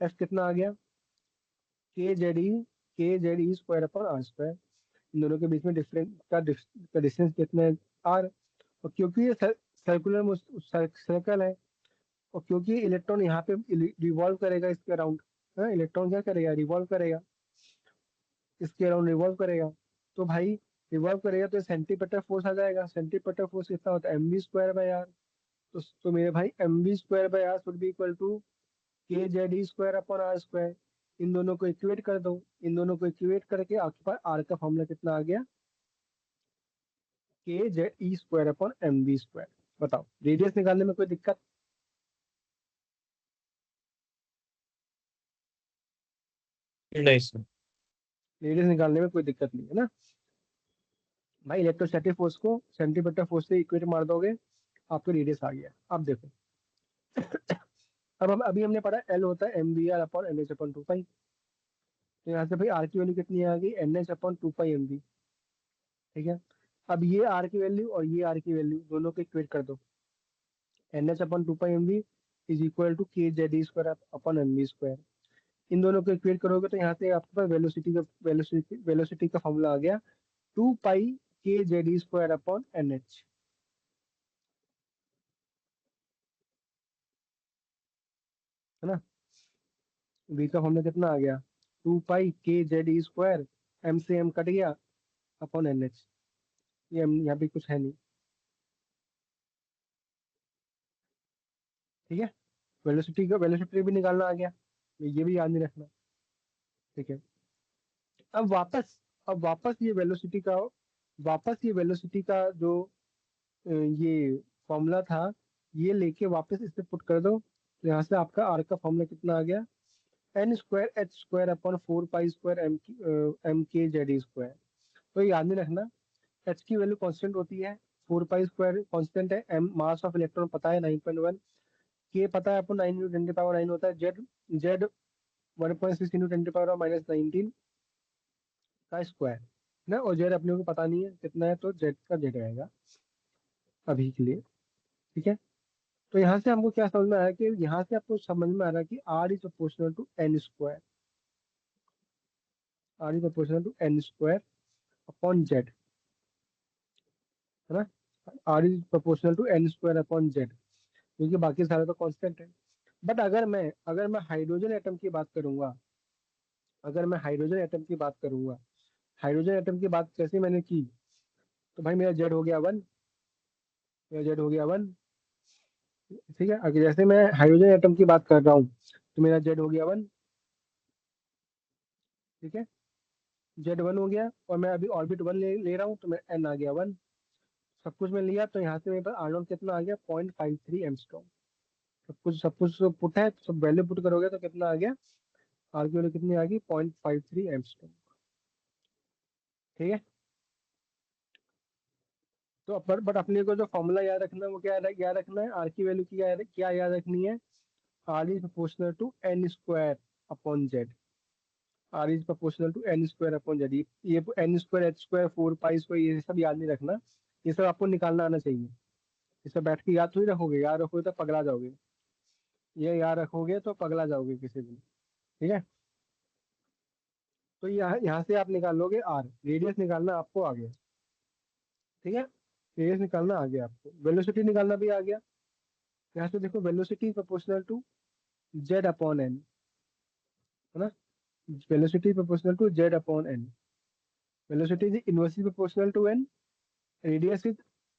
एफ कितना आ गया? K Z e square upon r square. इन दोनों के बीच में का डिस्टेंस कितना है? आर। और क्योंकि ये सर्कुलर सर्कल है, और क्योंकि इलेक्ट्रॉन यहाँ पे रिवॉल्व करेगा इसके अराउंड, इलेक्ट्रॉन क्या करेगा? रिवॉल्व करेगा, इसके अराउंड रिवॉल्व करेगा। तो भाई रिवॉल्व करेगा तो सेंटीमीटर फोर्स आ जाएगा। सेंटीमीटर फोर्स कितना होता है? mv² are. तो मेरे भाई mv² r should be equal to kZe square upon r square. इन दोनों को इक्वेट कर दो, इन दोनों को इक्वेट करके आपके पास आर का फॉर्मूला कितना आ गया? kZe square upon mv²। बताओ रेडियस निकालने में कोई दिक्कत? नहीं सर। रेडियस निकालने में कोई दिक्कत नहीं है ना भाई। इलेक्ट्रोस्टैटिक फोर्स को सेंटीमीटर फोर्स से इक्वेट मार दोगे, आपको रेडियस आ गया। अब देखो, अब हम अभी हमने पढ़ा एल होता है mvr अपॉन एनएच अपॉन 2 पाई। तो यहाँ से भाई आर की वैल्यू कितनी आ गई? NH upon 2 pi mv। ठीक है, अब ये आर की वैल्यू और ये आर की वैल्यू दोनों को इक्वेट कर दो। N h upon 2 pi mv is equal to kZe square upon mv²। इन दोनों को इक्वेट करोगे तो यहाँ से आपके पास वेलोसिटी का फॉर्मूला आ गया 2 पाई kZe स्क्वायर अपॉन एनएच। है ना, v का फॉर्मूला कितना आ गया? 2 पाई kZe स्क्वायर, m से m कट गया, अपॉन एनएच। ये यहाँ पे कुछ है नहीं। ठीक है, वेलोसिटी भी निकालना आ गया, ये भी याद नहीं रखना। ठीक है, अब वापस अब वापस ये वेलोसिटी का जो ये फॉर्मूला था, ये लेके वापस इसे पुट कर दो। तो यहाँ से आपका आर का फॉर्मूला कितना आ गया? n² h² upon 4 पाई² m k Z e square. तो ये याद नहीं रखना, एच की वैल्यू कांस्टेंट होती है, 4 पाई² कांस्टेंट है, एम मास ऑफ इलेक्ट्रॉन पता है 9.1, के पता है आपको 9 × 10⁻⁹ होता है, जेड 1.6 × 10⁻⁻19 का स्क्वायर ना, और जेड अपने को पता नहीं है कितना है, तो जेड का जेड रहेगा अभी के लिए। ठीक है, तो यहाँ से हमको क्या समझ में आया कि यहाँ से आपको समझ में आ रहा है कि r is proportional to n square, r is proportional to n square upon z. है ना, r is proportional to n square upon z, क्योंकि बाकी सारे तो कांस्टेंट है। बट अगर मैं हाइड्रोजन एटम की बात करूंगा, हाइड्रोजन एटम की बात कैसे मैंने की, तो भाई मेरा जेड हो गया 1, ठीक है। अगर जैसे मैं हाइड्रोजन एटम की बात कर रहा हूँ तो मेरा जेड हो गया 1, ठीक है, जेड 1 हो गया, और मैं अभी ऑर्बिट 1 ले रहा हूँ तो मेरा एन आ गया 1। सब कुछ मैं लिया तो यहाँ से मेरे पास आर नॉट कितना आ गया, 0.53 एमस्ट्रॉम। सब कुछ पुट है, सब वैल्यू पुट करोगे तो कितना आ गया, आर की वैल्यू कितनी आ गई, 0.53 एमस्ट्रॉम, ठीक है। तो बट अपने को जो फॉर्मूला याद रखना है वो याद रखना है, आर की वैल्यू की क्या याद रखनी है, r is proportional to n square upon Z. R is proportional to n square upon Z. ये n square, h square, 4 pi square, ये सब याद नहीं रखना, ये सब आपको निकालना आना चाहिए। ये सब बैठ के याद थोड़ी रखोगे, याद रखोगे तो पगला जाओगे, ये याद रखोगे तो पगला जाओगे किसी दिन, ठीक है। तो यहाँ से आप निकाल लोगे आर, रेडियस निकालना आपको आ गया, ठीक है, रेडियस निकालना आ गया आपको, वेलोसिटी निकालना भी आ गया। यहाँ से देखो, velocity proportional to z upon n, है ना, velocity proportional to z upon n, velocity is inversely proportional to n, radius is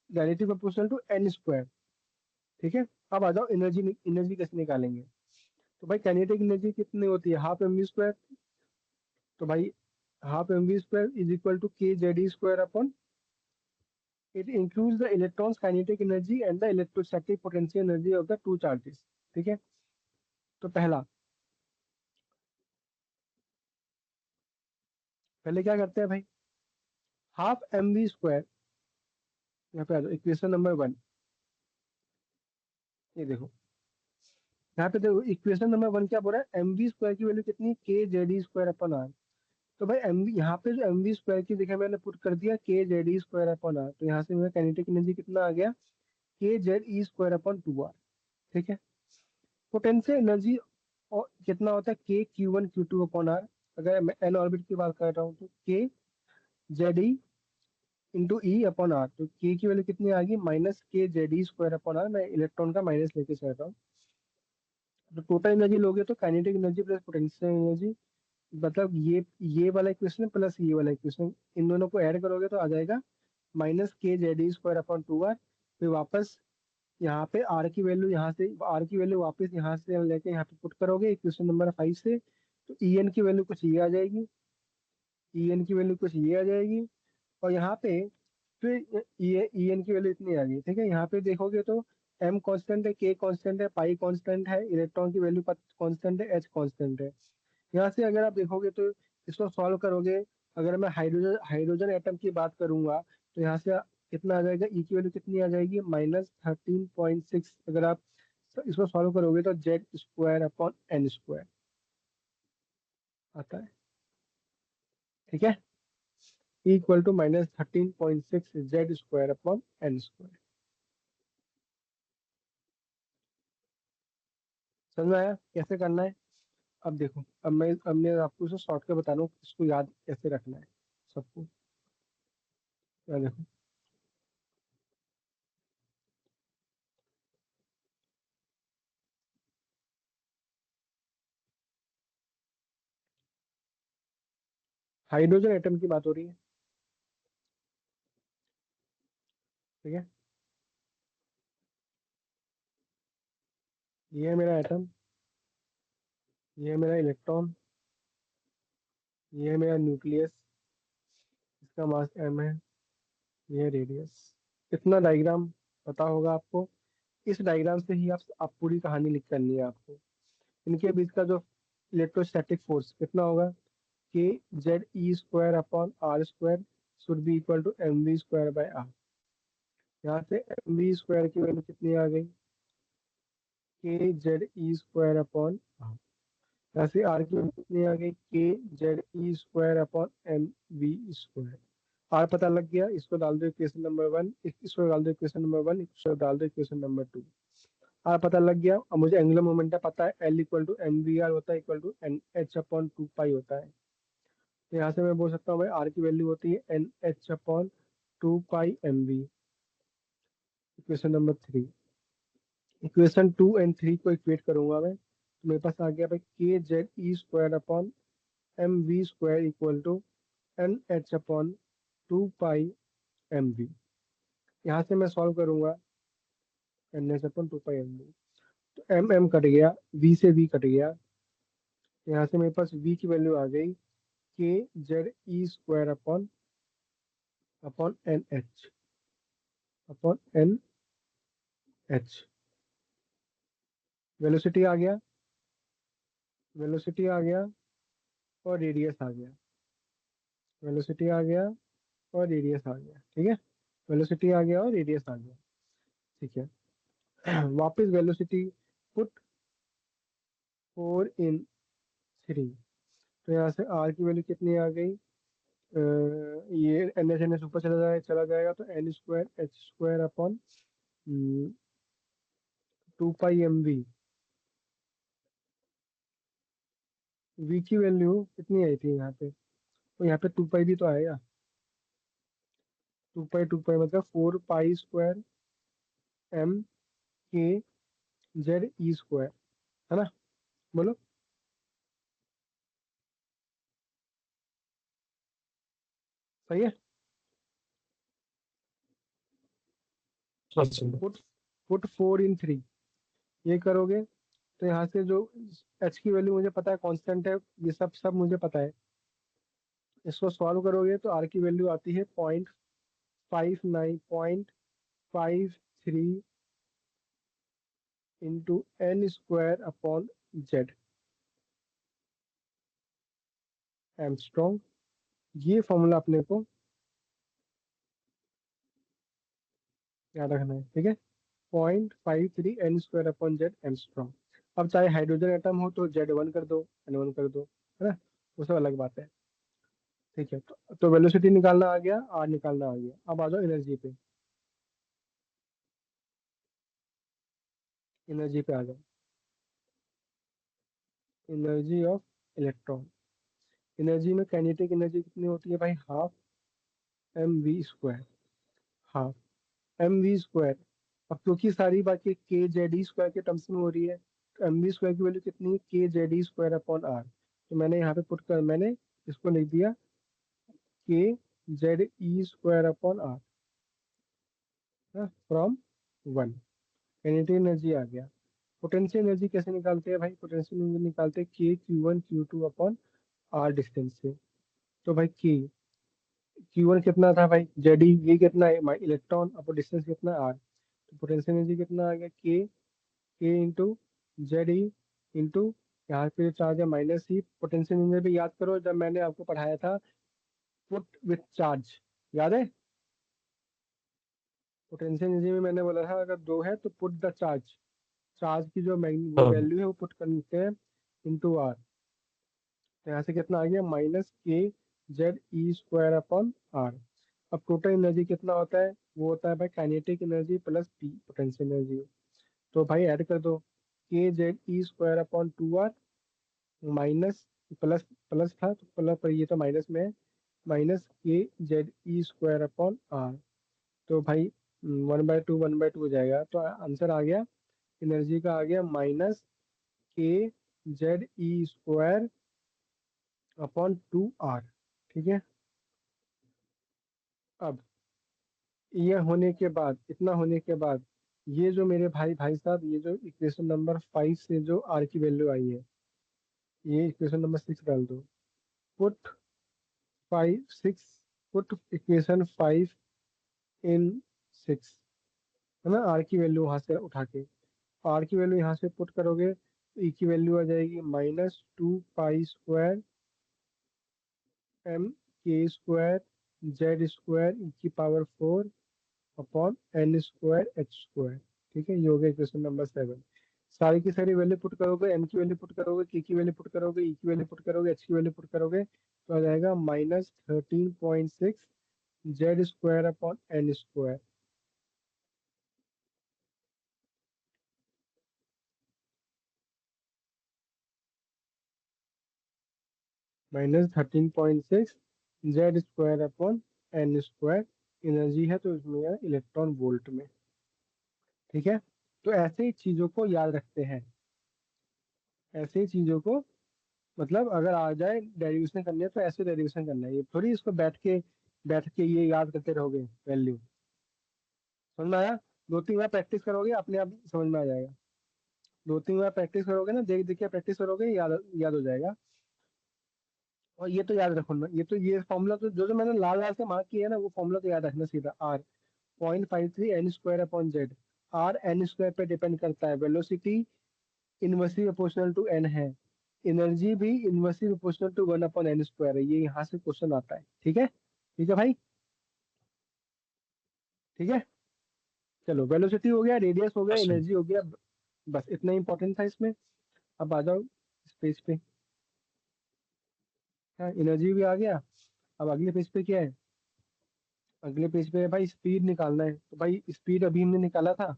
directly proportional to n square, ठीक है। अब आ जाओ एनर्जी, एनर्जी कैसे निकालेंगे, तो भाई काइनेटिक एनर्जी कितनी होती है, हाफ एम वी स्क्वायर। तो भाई half m v square is equal to k Z e square upon, it includes the electrons kinetic energy and the electrostatic potential energy of the two charges, ठीक है। तो पहले क्या करते हैं भाई, हाफ एम वी स्क्वायर, यहाँ पे आ जाओ इक्वेशन नंबर 1, ये देखो, यहाँ पे देखो इक्वेशन नंबर 1 क्या बोल रहा है, एम वी स्क्वायर की वैल्यू कितनी है, k Z e square upon r. तो भाई एम वी, यहाँ पे जो एम वी स्क्वायर की देखा मैंने पुट कर दिया k Z e square upon r, तो यहाँ से मेरा काइनेटिक एनर्जी कितना आ गया, k Z e square upon 2 r, ठीक है। पोटेंशियल एनर्जी और कितना होता है, k q one q two upon r. अगर मैं एन ऑर्बिट की बात कर रहा हूँ तो k Z e into e upon r, तो के की वैल्यू कितनी आ गई, minus k Z e square upon r, मैं इलेक्ट्रॉन का माइनस लेके चल रहा हूँ। तो टोटल एनर्जी लोगे तो kinetic energy plus potential energy, मतलब ये वाला इक्वेशन प्लस ये वाला इक्वेशन, इन दोनों को ऐड करोगे तो आ जाएगा minus k Z e square upon 2 r. फिर वापस यहाँ पे आर की वैल्यू, यहाँ से आर की वैल्यू वापस यहाँ से लेके यहाँ पे पुट करोगे इक्वेशन नंबर 5 से, तो ई एन की वैल्यू कुछ ये आ जाएगी, ई एन की वैल्यू कुछ ये आ जाएगी, और यहाँ पे फिर ई एन की वैल्यू इतनी आ गई, ठीक है। यहाँ पे देखोगे तो एम कांस्टेंट है, के कांस्टेंट है, पाई कांस्टेंट है, इलेक्ट्रॉन की वैल्यू कांस्टेंट है, एच कांस्टेंट है। यहाँ से अगर आप देखोगे तो इसको सॉल्व करोगे, अगर मैं हाइड्रोजन हाइड्रोजन एटम की बात करूंगा तो यहाँ से कितना आ जाएगा, ई की वैल्यू कितनी आ जाएगी, -13.6। अगर आप इसको सॉल्व करोगे तो z square upon n square आता है, ठीक है, equal to -13.6 z square upon n square. समझ में आया कैसे करना है। अब देखो, अब मैं आपको इसे शॉर्ट के बता रहा हूँ, इसको याद कैसे रखना है सबको। यहाँ देखो, हाइड्रोजन एटम की बात हो रही है, ठीक है। ये है मेरा एटम, ये है मेरा इलेक्ट्रॉन, ये है मेरा न्यूक्लियस, इसका मास m है, ये है रेडियस। इतना डायग्राम पता होगा आपको, इस डायग्राम से ही आप पूरी कहानी लिख करनी है आपको। इनके बीच का जो इलेक्ट्रोस्टैटिक फोर्स कितना होगा, k Z e square upon r square should be equal to m v square by r. यहाँ से एम वी स्क्वायर की वैल्यू कितनी आ गई, k Z e square upon r. यहाँ से आर की वैल्यू कितनी आ गई, k Z e square upon m v square. R पता लग गया, इसको डाल दो इक्वेशन नंबर 1, इसको डाल दो इक्वेशन नंबर 1, इसको डाल दो इक्वेशन नंबर 2। आर पता लग गया, अब मुझे एंगुलर मोमेंटम पता है, L equal to m v r होता है, equal to n h upon 2 pi होता है। तो यहाँ से मैं बोल सकता हूँ भाई आर की वैल्यू होती है n h upon 2 pi m v, equation number 3। Equation 2 and 3 को इक्वेट करूंगा मैं, तो मेरे पास आ गया भाई k Z e square upon m v square equal to n h upon 2 pi m v. यहाँ से मैं सॉल्व करूंगा, n h upon 2 pi m v, तो एम एम कट गया, वी से वी कट गया, यहाँ से मेरे पास वी की वैल्यू आ गई k Z e square upon upon n h upon n h. Velocity आ गया, वेलोसिटी आ गया और रेडियस आ गया, वेलोसिटी आ गया और रेडियस आ गया। ठीक है, वेलोसिटी आ गया और रेडियस आ गया। ठीक है वापस वेलोसिटी पुट 4 in 3, तो यहाँ से आर की वैल्यू कितनी आ गई, ये एन एस ऊपर चला जाएगा, तो n square h square upon 2 pi m v. V की वैल्यू कितनी आई थी यहाँ पे, तो यहाँ पे 2 पाई भी तो आएगा, 2 पाई मतलब 4 पाई स्क्वायर एम के जेड ई स्क्वायर, है ना, बोलो। सही है। हाँ सर। पुट पुट 4 in 3, ये करोगे तो यहाँ से जो एच की वैल्यू मुझे पता है कांस्टेंट है, ये सब सब मुझे पता है। इसको सॉल्व करोगे तो आर की वैल्यू आती है 0.59 0.53 into n square upon z angstrom. ये फॉर्मूला अपने को याद रखना है, ठीक है। 0.53 n² अपॉन जेड एमस्ट्रॉन्ग। अब चाहे हाइड्रोजन एटम हो तो Z1 कर दो, N1 कर दो, है ना, वो सब अलग बात है। ठीक है, तो वेलोसिटी निकालना आ गया, आर निकालना आ गया। अब आ जाओ एनर्जी पे, एनर्जी पे आ जाओ। एनर्जी ऑफ इलेक्ट्रॉन, एनर्जी में काइनेटिक एनर्जी कितनी होती है भाई, half m v square, half m v square. अब क्योंकि सारी बातें के जेड ई स्क्वायर के टर्म्स में हो रही है, तो एम वी स्क्वायर की वैल्यू कितनी है, k Z e square upon r. तो मैंने यहाँ पे पुट कर, मैंने इसको लिख दिया k Z e square upon r from 1। Kinetic energy आ गया। पोटेंशियल एनर्जी कैसे निकालते हैं भाई, पोटेंशियल एनर्जी निकालते हैं के Q1 Q2 upon r distance से। तो भाई के Q1 कितना था भाई, जेड ई, ये कितना है इलेक्ट्रॉन, अब डिस्टेंस कितना आर, तो पोटेंशियल एनर्जी कितना आ गया, के इंटू जेड ई इंटू, यहाँ पे चार्ज है माइनस ही। पोटेंशियल एनर्जी याद करो जब मैंने आपको पढ़ाया था पुट विथ चार्ज, याद है। पोटेंशियल एनर्जी में मैंने बोला था अगर दो है तो पुट द चार्ज, चार्ज की जो वो हाँ वैल्यू है वो पुट करते हैं इंटू आर। तो यहाँ से कितना आ गया, minus k Z e square upon r. अब टोटल एनर्जी कितना होता है, वो होता है भाई kinetic energy plus p potential energy. तो भाई ऐड कर दो, k Z e square upon 2 r minus, plus plus था तो प्लस, पर ये तो माइनस में है, minus k Z e square upon r. तो भाई 1/2 हो जाएगा, तो आंसर आ गया एनर्जी का, आ गया -k Z e square upon 2 r. ठीक है। अब ये होने के बाद, इतना होने के बाद, ये जो मेरे भाई भाई साहब, ये जो इक्वेशन नंबर 5 से जो आर की वैल्यू आई है, ये इक्वेशन नंबर 6 डाल दो। पुट 5 6, पुट इक्वेशन 5 in 6, है ना, आर की वैल्यू वहां से उठा के, आर की वैल्यू यहाँ से पुट करोगे तो ई की वैल्यू आ जाएगी -2 pi square m k square z square e की power 4 upon n square h square. ठीक है, ये हो गया क्वेश्चन नंबर 7। सारी की सारी वैल्यू पुट करोगे, एम की वैल्यू पुट करोगे, के की वैल्यू पुट करोगे, ई की वैल्यू पुट करोगे, एच की वैल्यू पुट करोगे, तो आ जाएगा -13.6 z square upon n square. -13.6 z square upon n square. Energy है तो इसमें है इलेक्ट्रॉन वोल्ट में। ठीक है। तो ऐसे ही चीजों को याद रखते हैं, ऐसे ही चीजों को, मतलब अगर आ जाए डेरिवेशन करनी है तो ऐसे डेरिवेशन करना है, ये थोड़ी इसको बैठ के ये याद करते रहोगे वैल्यू। समझ में आया? 2-3 बार प्रैक्टिस करोगे अपने आप समझ में आ जाएगा। 2-3 बार प्रैक्टिस करोगे ना, देख देख के प्रैक्टिस करोगे, याद याद हो जाएगा। और ये तो याद रखो ना, ये फॉर्मूला तो जो जो मैंने लाल लाल से मार्क किया है ना, वो फॉर्मूला तो याद रखना सीधा। R 0.53 n² upon Z. R n square पे डिपेंड करता है, velocity inversely proportional to n है, एनर्जी भी इनवर्सली प्रोपोर्शनल टू 1/n² है। ये यहाँ से क्वेश्चन आता है। ठीक है, ठीक है भाई, ठीक है। चलो, वेलोसिटी हो गया, रेडियस हो गया, हाँ सर। एनर्जी हो गया, बस इतना इंपॉर्टेंट था इसमें। अब आ जाओ इस पेज पे। हाँ, एनर्जी भी आ गया। अब अगले पेज पे क्या है? अगले पेज पे भाई स्पीड निकालना है। तो भाई स्पीड अभी हमने निकाला था,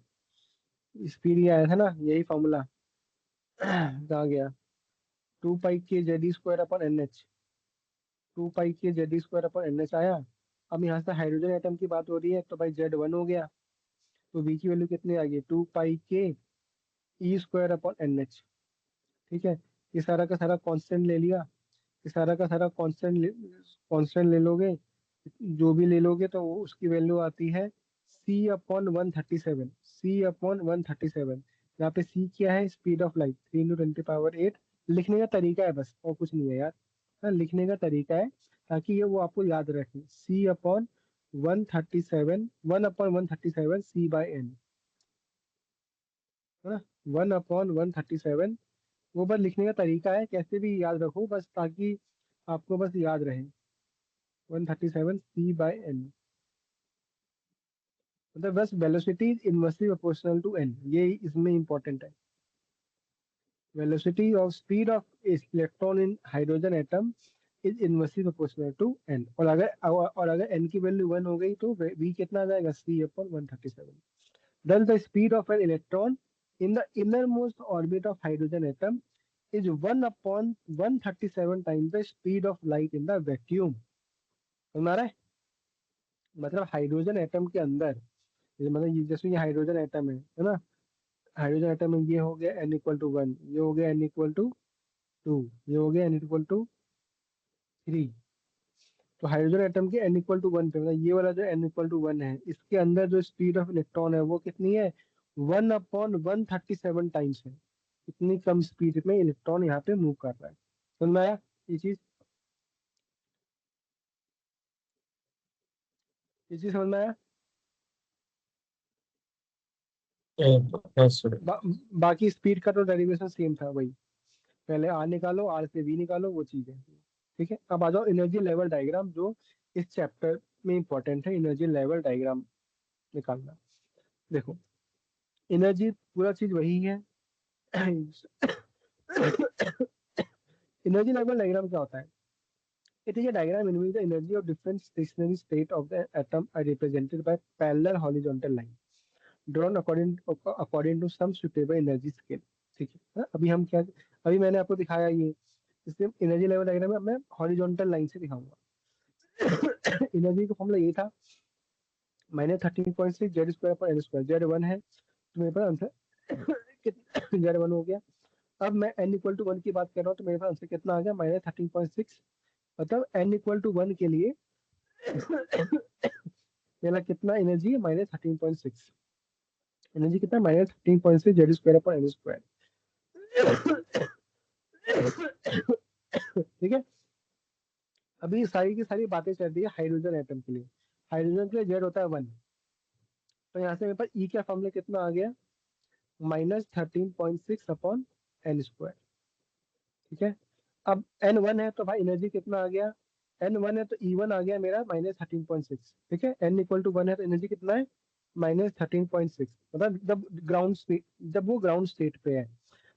स्पीड ये आया था ना, यही फॉर्मूला। कहाँ गया? 2π k z² upon NH। 2π k z² upon NH आया। अब यहाँ से हाइड्रोजन एटम की बात हो रही है, तो भाई Z1 हो गया। तो V की वैल्यू कितनी आ गई? 2π k E² अपॉन NH। ठीक है, ये सारा का सारा कांस्टेंट ले लिया, ये सारा का सारा कांस्टेंट ले लोगे, जो भी ले लोगे तो उसकी वैल्यू आती है C/137। C/137। यहाँ पे C क्या है? स्पीड ऑफ लाइट, 3×10⁸ लिखने का तरीका है बस, और कुछ नहीं है यार। हाँ, लिखने का तरीका है, ताकि ये वो आपको याद रखे। C/137, 1/137 C/n, है ना? 1/137, वो बस लिखने का तरीका है, कैसे भी याद रखो बस, ताकि आपको बस याद रहे। 137 C/n, मतलब बस velocity inversely proportional to n, ये इसमें इंपॉर्टेंट है। Velocity of speed of electron in hydrogen atom is inversely proportional to n। और अगर n की वैल्यू 1 हो गई तो v कितना आ जाएगा? C/137। Thus the speed of an electron in the innermost orbit of hydrogen atom is 1/137 times the speed of light in the vacuum। समझ में आ रहा है? मतलब हाइड्रोजन एटम के अंदर, मतलब जैसे ये हाइड्रोजन एटम है ना? हाइड्रोजन एटम में ये हो गया n=1, ये हो गया n=2, ये हो गया n=3। तो हाइड्रोजन एटम के n=1 पे, मतलब ये वाला जो n=1 है, इसके अंदर जो स्पीड ऑफ इलेक्ट्रॉन है वो कितनी है? 1/137 टाइम्स है। इतनी कम स्पीड में इलेक्ट्रॉन यहाँ पे मूव कर रहा है। समझ में आया ये चीज? ये चीज समझ में आया? हाँ सर। बाकी स्पीड का तो डेरिवेशन सेम था वही, पहले आर निकालो, आर से वी निकालो, वो चीज है। ठीक है, अब आ जाओ एनर्जी लेवल डायग्राम, जो इस चैप्टर में इंपॉर्टेंट है, एनर्जी लेवल डायग्राम निकालना। देखो, एनर्जी पूरा चीज वही है। एनर्जी लेवल डायग्राम क्या होता है? It is a diagram in which the energy of different stationary state of the atom are represented by parallel horizontal line drawn according to some suitable energy scale. ठीक है हाँ, अभी मैंने आपको दिखाया ये, इसलिए एनर्जी लेवल डायग्राम में मैं हॉरिजॉन्टल लाइन से दिखाऊंगा। एनर्जी का फॉर्मूला ये था, -13.6 Z² अपॉन N²। Z1 है तो मेरे पास आंसर Z1 हो गया। अब मैं n=1 की बात कर रहा हूँ, तो मेरे पास आंसर कितना आ गया? -13.6। मतलब n=1 के लिए मेरा कितना एनर्जी है? -13.6। एनर्जी कितना? -13.6 Z²अपॉन N²। ठीक है, अभी सारी की सारी बातें चल रही है हाइड्रोजन एटम के लिए। हाइड्रोजन के लिए जेड होता है 1। तो यहाँ से मेरे पास ई का फॉर्मूला कितना आ गया? -13.6 अपॉन N²। ठीक है, अब N1 है तो भाई एनर्जी कितना आ गया? N1 है तो E1 आ गया मेरा -13.6। ठीक है, N=1 है तो एनर्जी कितना है? -13.6। मतलब जब वो ग्राउंड स्टेट पे है,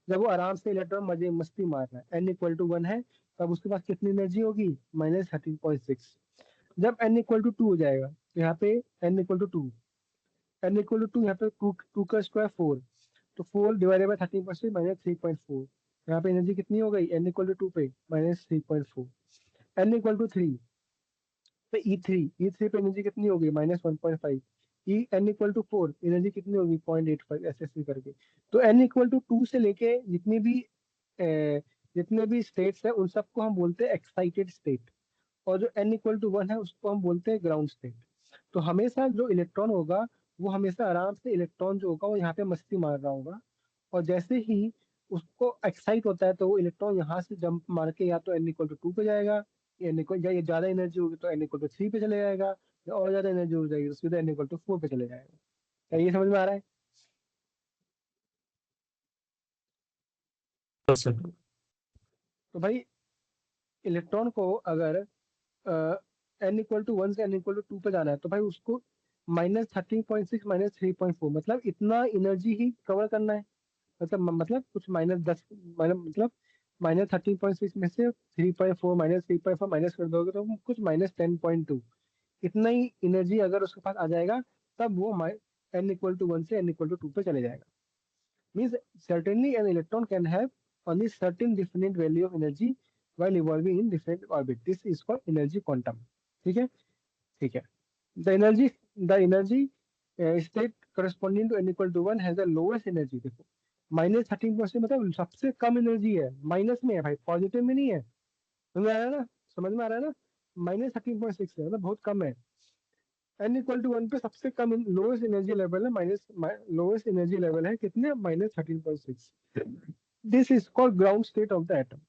जब वो आराम से इलेक्ट्रॉन मजे मस्ती मार रहा है, n=1 है, तब उसके पास कितनी एनर्जी होगी? -13.6। जब n=2 हो जाएगा, तो यहाँ पे n=2, n=2, यहाँ पे 2 का स्क्वायर 4, तो 4 डिवाइडेड बाई 13.6 -3.4। यहाँ पे एनर्जी कितनी हो गई n=2 पे? -3.4। n=3 पे E3 पे एनर्जी कितनी हो गई? -1.5। ई n इक्वल टू 4, एनर्जी कितनी होगी 0.85 ऐसे करके। तो n इक्वल टू 2 से लेके जितने भी स्टेट्स है उन सबको हम बोलते हैं एक्साइटेड स्टेट, और जो n इक्वल टू 1 है उसको हम बोलते हैं ग्राउंड स्टेट। तो हमेशा जो इलेक्ट्रॉन होगा वो हमेशा आराम से, इलेक्ट्रॉन जो होगा वो यहाँ पे मस्ती मार रहा होगा, और जैसे ही उसको एक्साइट होता है तो वो इलेक्ट्रॉन यहाँ से जंप मार के या तो n इक्वल टू 2 पे जाएगा, या n इक्वल, या ये ज्यादा एनर्जी होगी तो n इक्वल टू 3 पे चले जाएगा, या और ज्यादा एनर्जी हो जाएगी तो सीधा n इक्वल टू 4 पे चले जाएगा। क्या ये समझ में आ रहा है? हाँ सर। तो भाई इलेक्ट्रॉन को अगर n इक्वल टू 1 से n इक्वल टू 2 पे जाना है तो भाई उसको -13.6 -3.4 मतलब इतना एनर्जी ही कवर करना है। मतलब कुछ -10, मतलब -13.6 में से 3.4 -3.4 माइनस कर दोगे तो कुछ -10.2, इतना ही एनर्जी अगर उसके पास आ जाएगा तब वो n इक्वल टू 1 से n इक्वल टू 2 पे चले जाएगा। Means certainly an electron can have only certain definite value of energy while evolving in different orbit. This is called energy quantum. ठीक है, ठीक है। The energy state corresponding to n equal to 1 has the lowest energy। देखो -13% मतलब सबसे कम energy है, minus में है भाई, पॉजिटिव में नहीं है। समझ में आ रहा है ना? समझ में आ रहा है ना? -13.6 है, मतलब बहुत कम है। n इक्वल टू 1 पे सबसे कम लोएस्ट एनर्जी लेवल है, लोएस्ट एनर्जी लेवल है कितने, -13.6। This is called ground state of the atom.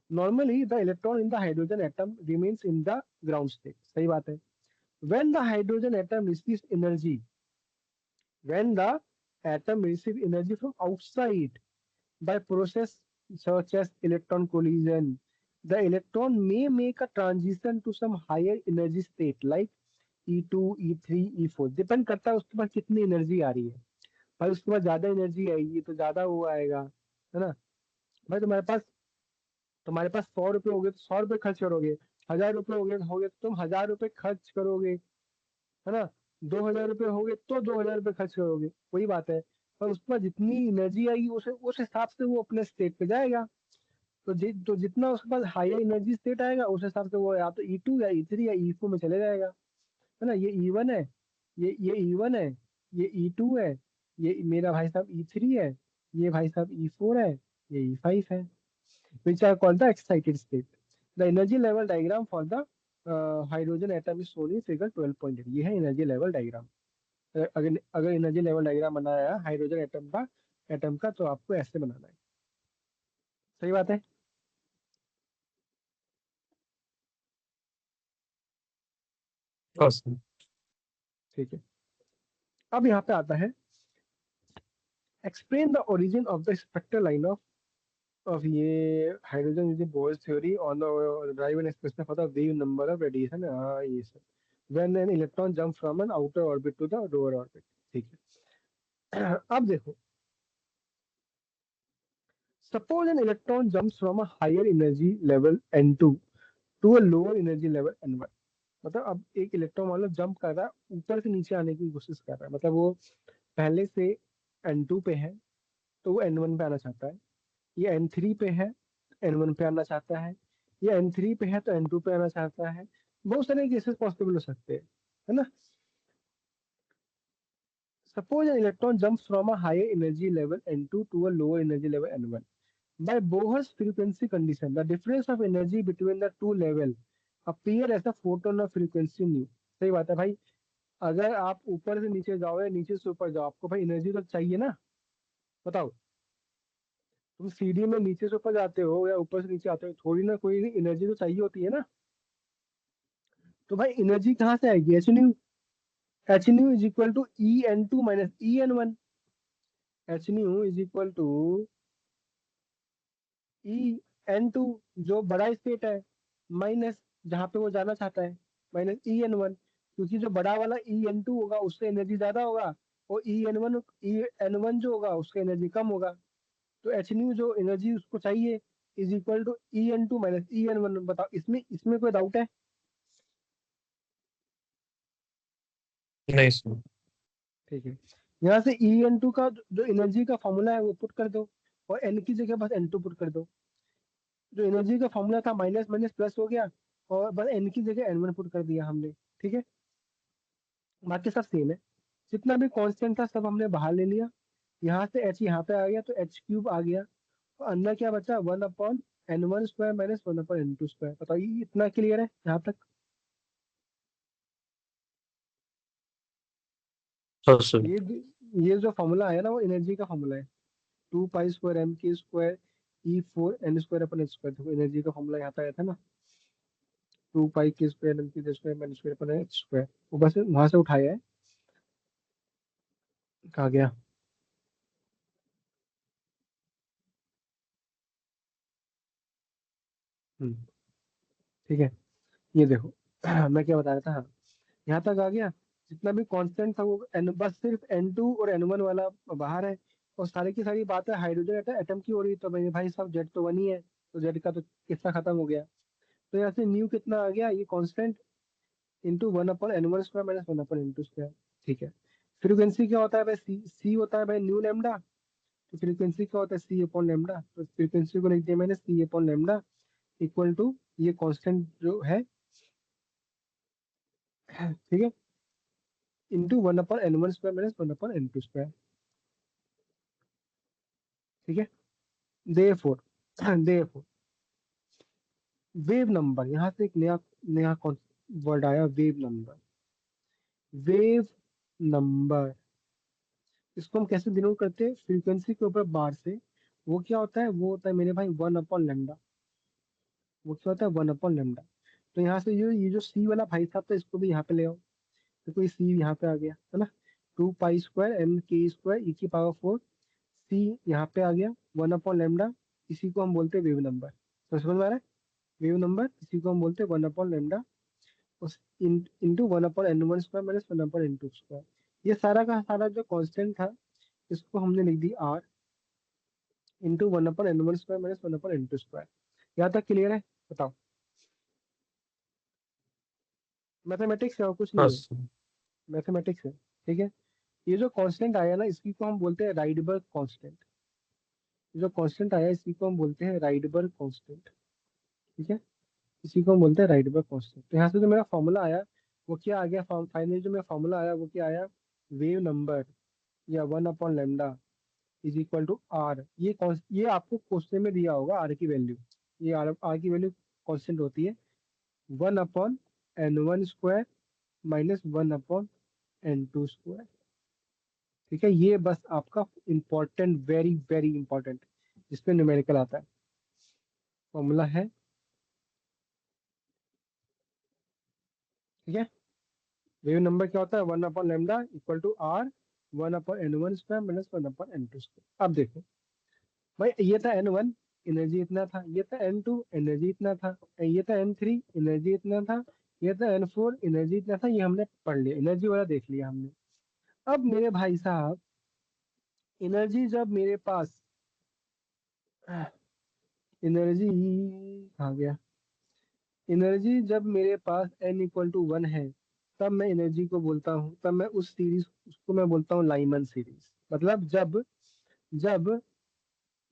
Normally the electron in the hydrogen atom remains in the ground state. सही बात है। when the hydrogen atom receives energy when the atom receives energy from outside by process such as electron collision, the electron may make a transition to some higher energy state like E2, E3, E4। Depend करता है उसके पास कितनी energy आ रही है। भाई उसके पास ज्यादा energy आएगी तो ज्यादा वो आएगा, है ना? भाई तुम्हारे पास 100 रुपये हो गए तो 100 रुपये खर्च करोगे, 1000 रुपये हो गए तो तुम 1000 रुपये खर्च करोगे, है ना? 2000 रुपये हो गए तो 2000 रुपये खर्च करोगे, वही बात है। पर उसके पास जितनी एनर्जी आएगी उस हिसाब से वो अपने स्टेट पे जाएगा। तो जितना उसके पास हायर एनर्जी स्टेट आएगा उस हिसाब से वो या तो E2 या E3 या E4 में चले जाएगा, है ना? ये E1 है, ये E1 है, ये E2 है, ये मेरा भाई साहब E3 है, ये भाई साहब E4 है, ये E5 है, which are called the excited state। The energy level diagram for the hydrogen atom is shown in figure 12.8। ये है एनर्जी लेवल डायग्राम। अगर अगर एनर्जी लेवल डायग्राम बनाया है हाइड्रोजन एटम का तो आपको ऐसे बनाना है। सही बात है। हाँ सर। ठीक है, अब यहाँ पे आता है explain the origin of the spectral line of ये hydrogen using Bohr's theory on the derive and expression for the wave number of radiation. हाँ ये सब when an electron jump from an outer orbit to the lower orbit. ठीक है, अब देखो, suppose an electron jumps from a higher energy level n2 to a lower energy level n1। मतलब अब एक इलेक्ट्रॉन मान लो जंप कर रहा है, ऊपर से नीचे आने की कोशिश कर रहा है, मतलब वो पहले से n2 पे है तो वो n1 पे आना चाहता है, ये n3 पे है n1 पे आना चाहता है, ये n3 पे है तो n2 पे आना चाहता है। बहुत सारे केसेस पॉसिबल हो सकते हैं, है ना? Suppose an electron jumps from a higher energy level n2 to a lower energy level n1 by Bohr's frequency condition। The difference of energy between the two level appear as a photon of frequency nu। सही बात है भाई। अगर आप ऊपर से नीचे जाओ या नीचे से ऊपर जाओ, आपको भाई एनर्जी तो चाहिए ना। बताओ, तुम सीढ़ी में नीचे से ऊपर जाते हो या ऊपर से नीचे आते हो, थोड़ी ना कोई एनर्जी तो चाहिए होती है ना। तो भाई एनर्जी कहाँ से आएगी? H nu is equal to E n2 minus E n1। H nu is equal to E n2 जो बड़ा स्टेट है, माइनस जहाँ पे वो जाना चाहता है, माइनस E n1, क्योंकि जो बड़ा वाला E n2 होगा उससे एनर्जी ज्यादा होगा, और E n1 जो होगा उसका एनर्जी कम होगा। तो एच न्यू जो एनर्जी उसको चाहिए is equal to E n2 minus E n1। बताओ, इसमें कोई डाउट है? नहीं सर। ठीक है, यहाँ से E n2 का जो एनर्जी का फॉर्मूला है वो पुट कर दो, और n की जगह बस n2 पुट कर दो। जो एनर्जी का फॉर्मूला था माइनस माइनस प्लस हो गया, और बस n की जगह n1 पुट कर दिया हमने। ठीक है, बाकी सब सेम है। जितना भी कांस्टेंट था सब हमने बाहर ले लिया, यहाँ से h यहाँ पे आ गया तो h क्यूब आ गया, तो अंदर क्या बचा 1/n1² माइनस 1/n2²। बताइए इतना क्लियर है यहाँ तक? हाँ सर। ये जो फॉर्मूला है ना वो एनर्जी का फॉर्मूला है, 2π² m² E4n²/h²। देखो एनर्जी का फॉर्मूला यहाँ पे आया था ना, 2πk² m² वो बस वहां से उठाया है। कहा गया? हम्म, ठीक है। ये देखो मैं क्या बता रहा था, हाँ यहाँ तक आ गया। जितना भी कांस्टेंट था वो बस सिर्फ N2 और N1 वाला बाहर है, और सारी की सारी बात है हाइड्रोजन एटम की हो रही है, तो मेरे भाई साहब जेड तो 1 ही है, तो जेड का तो किस्सा खत्म हो गया। तो यहाँ से न्यू कितना आ गया, ये constant into 1/n1² minus 1/n2²। ठीक है। फ्रीक्वेंसी क्या होता है भाई, सी होता है भाई न्यू लेमडा। तो फ्रीक्वेंसी क्या होता है, C/λ। तो फ्रीक्वेंसी को लिख दिया मैंने C/λ इक्वल टू ये कांस्टेंट जो है, ठीक है, इंटू 1/n1² माइनस 1/n2²। ठीक है। देयरफॉर देयरफॉर वेव नंबर, यहाँ से एक नया नया वर्ड आया, वेव नंबर। वेव नंबर इसको हम कैसे डिनोट करते हैं, फ्रीक्वेंसी के ऊपर बार से। वो क्या होता है, वो होता है मेरे भाई 1/λ। वो क्या होता है 1/λ। तो यहाँ से ये जो सी वाला भाई साहब था इसको भी यहाँ पे ले आओ, तो कोई सी यहाँ पे आ गया है ना, 2π² m² सी यहाँ पे आ गया 1/λ। इसी को हम बोलते हैं वेव नंबर। तो समझ में आ रहा है, वेव नंबर इसी को हम बोलते हैं 1/λ उस इंटू 1/n1² माइनस 1/n2²। ये सारा का सारा जो कांस्टेंट था इसको हमने लिख दी are into 1/n1² minus 1/n2²। यहाँ तक क्लियर है? बताओ। मैथमेटिक्स है और कुछ हाँ नहीं है, सर। मैथमेटिक्स है। ठीक है। ये जो कांस्टेंट आया ना इसी को हम बोलते हैं राइडबर्ग कांस्टेंट। जो कांस्टेंट आया इसी को हम बोलते हैं राइडबर्ग कांस्टेंट। ठीक है। इसी को हम बोलते हैं राइडबर्ग कांस्टेंट। तो यहाँ से जो मेरा फॉर्मूला आया वो क्या आ गया, फाइनली जो मेरा फॉर्मूला आया वो क्या आया, वेव नंबर या 1/λ इज इक्वल टू आर। ये आपको क्वेश्चन में दिया होगा आर की वैल्यू। ये आर की वैल्यू कांस्टेंट होती है 1/n1² माइनस 1/n2²। ठीक है। ये बस आपका इंपॉर्टेंट, वेरी वेरी इंपॉर्टेंट, जिसपे न्यूमेरिकल आता है, फॉर्मूला है। ठीक है। वेव नंबर क्या होता है, 1/λ equal to are 1/n1² minus 1/n2²। अब देखो भाई, ये था N1, एनर्जी इतना था, ये था N2, एनर्जी इतना था, ये था N3, एनर्जी इतना था, ये था N4, एनर्जी इतना था। ये हमने पढ़ लिया, एनर्जी वाला देख लिया हमने। अब मेरे भाई साहब एनर्जी जब मेरे पास, एनर्जी कहाँ गया, एनर्जी जब मेरे पास n=1 है, तब मैं एनर्जी को बोलता हूँ, तब मैं उस सीरीज उसको मैं बोलता हूँ लाइमन सीरीज। मतलब जब जब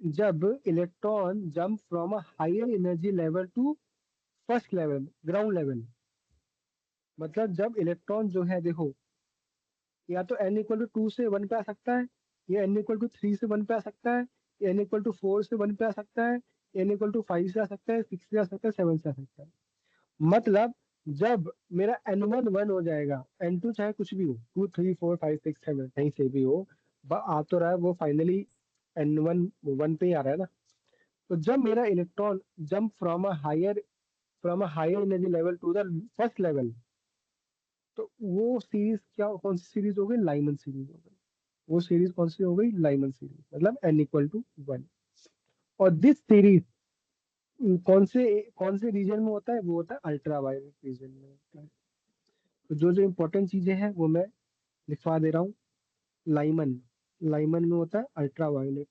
जब electron jump from a higher energy level to first level, ground level. मतलब जब इलेक्ट्रॉन जो है देखो, या तो n=2 से 1 पे आ सकता है, या n=3 से 1 पे आ सकता है, या n=4 से 1 पे आ सकता है, n=5 से आ सकता है, 6 से आ सकता है, 7 से आ सकता है। मतलब जब मेरा n1 1 हो जाएगा, n2 चाहे कुछ भी हो, 2 3 4 5 6 7 कहीं से भी हो, आ तो रहा है वो फाइनली n1 1 पे ही आ रहा है ना। तो जब मेरा electron jump from a higher energy level to the first level, तो वो सीरीज क्या, कौन सी सीरीज हो गई, लाइमन सीरीज हो गई। वो सीरीज कौन सी हो गई, लाइमन सीरीज, मतलब n=1। और दिस सीरीज कौन से रीजन में होता है, वो होता है अल्ट्रा वायलेट रीजन में होता है। तो जो जो इंपॉर्टेंट चीजें हैं वो मैं लिखवा दे रहा हूँ। लाइमन लाइमन में होता है अल्ट्रा वायलेट,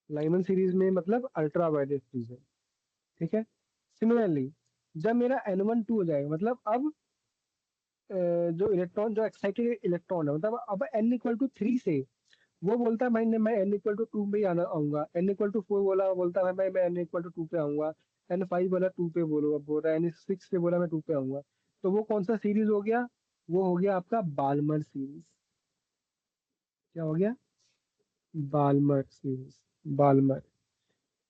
लाइमन सीरीज में मतलब अल्ट्रा वायलेट रीजन। ठीक है। सिमिलरली जब मेरा n1 2 हो जाएगा, मतलब अब जो इलेक्ट्रॉन, जो एक्साइटेड इलेक्ट्रॉन है, मतलब अब n=3 से वो बोलता है भाई नहीं, मैं n=2 पे ही आना आऊंगा। n=4 बोला, बोलता है भाई मैं n=2 पे आऊंगा। n5 बोला 2 पे बोलो, अब बोल रहा है n6 से बोला मैं 2 पे आऊंगा। तो वो कौन सा सीरीज हो गया, वो हो गया आपका बाल्मर सीरीज। क्या हो गया? Balmer series. बाल्मर।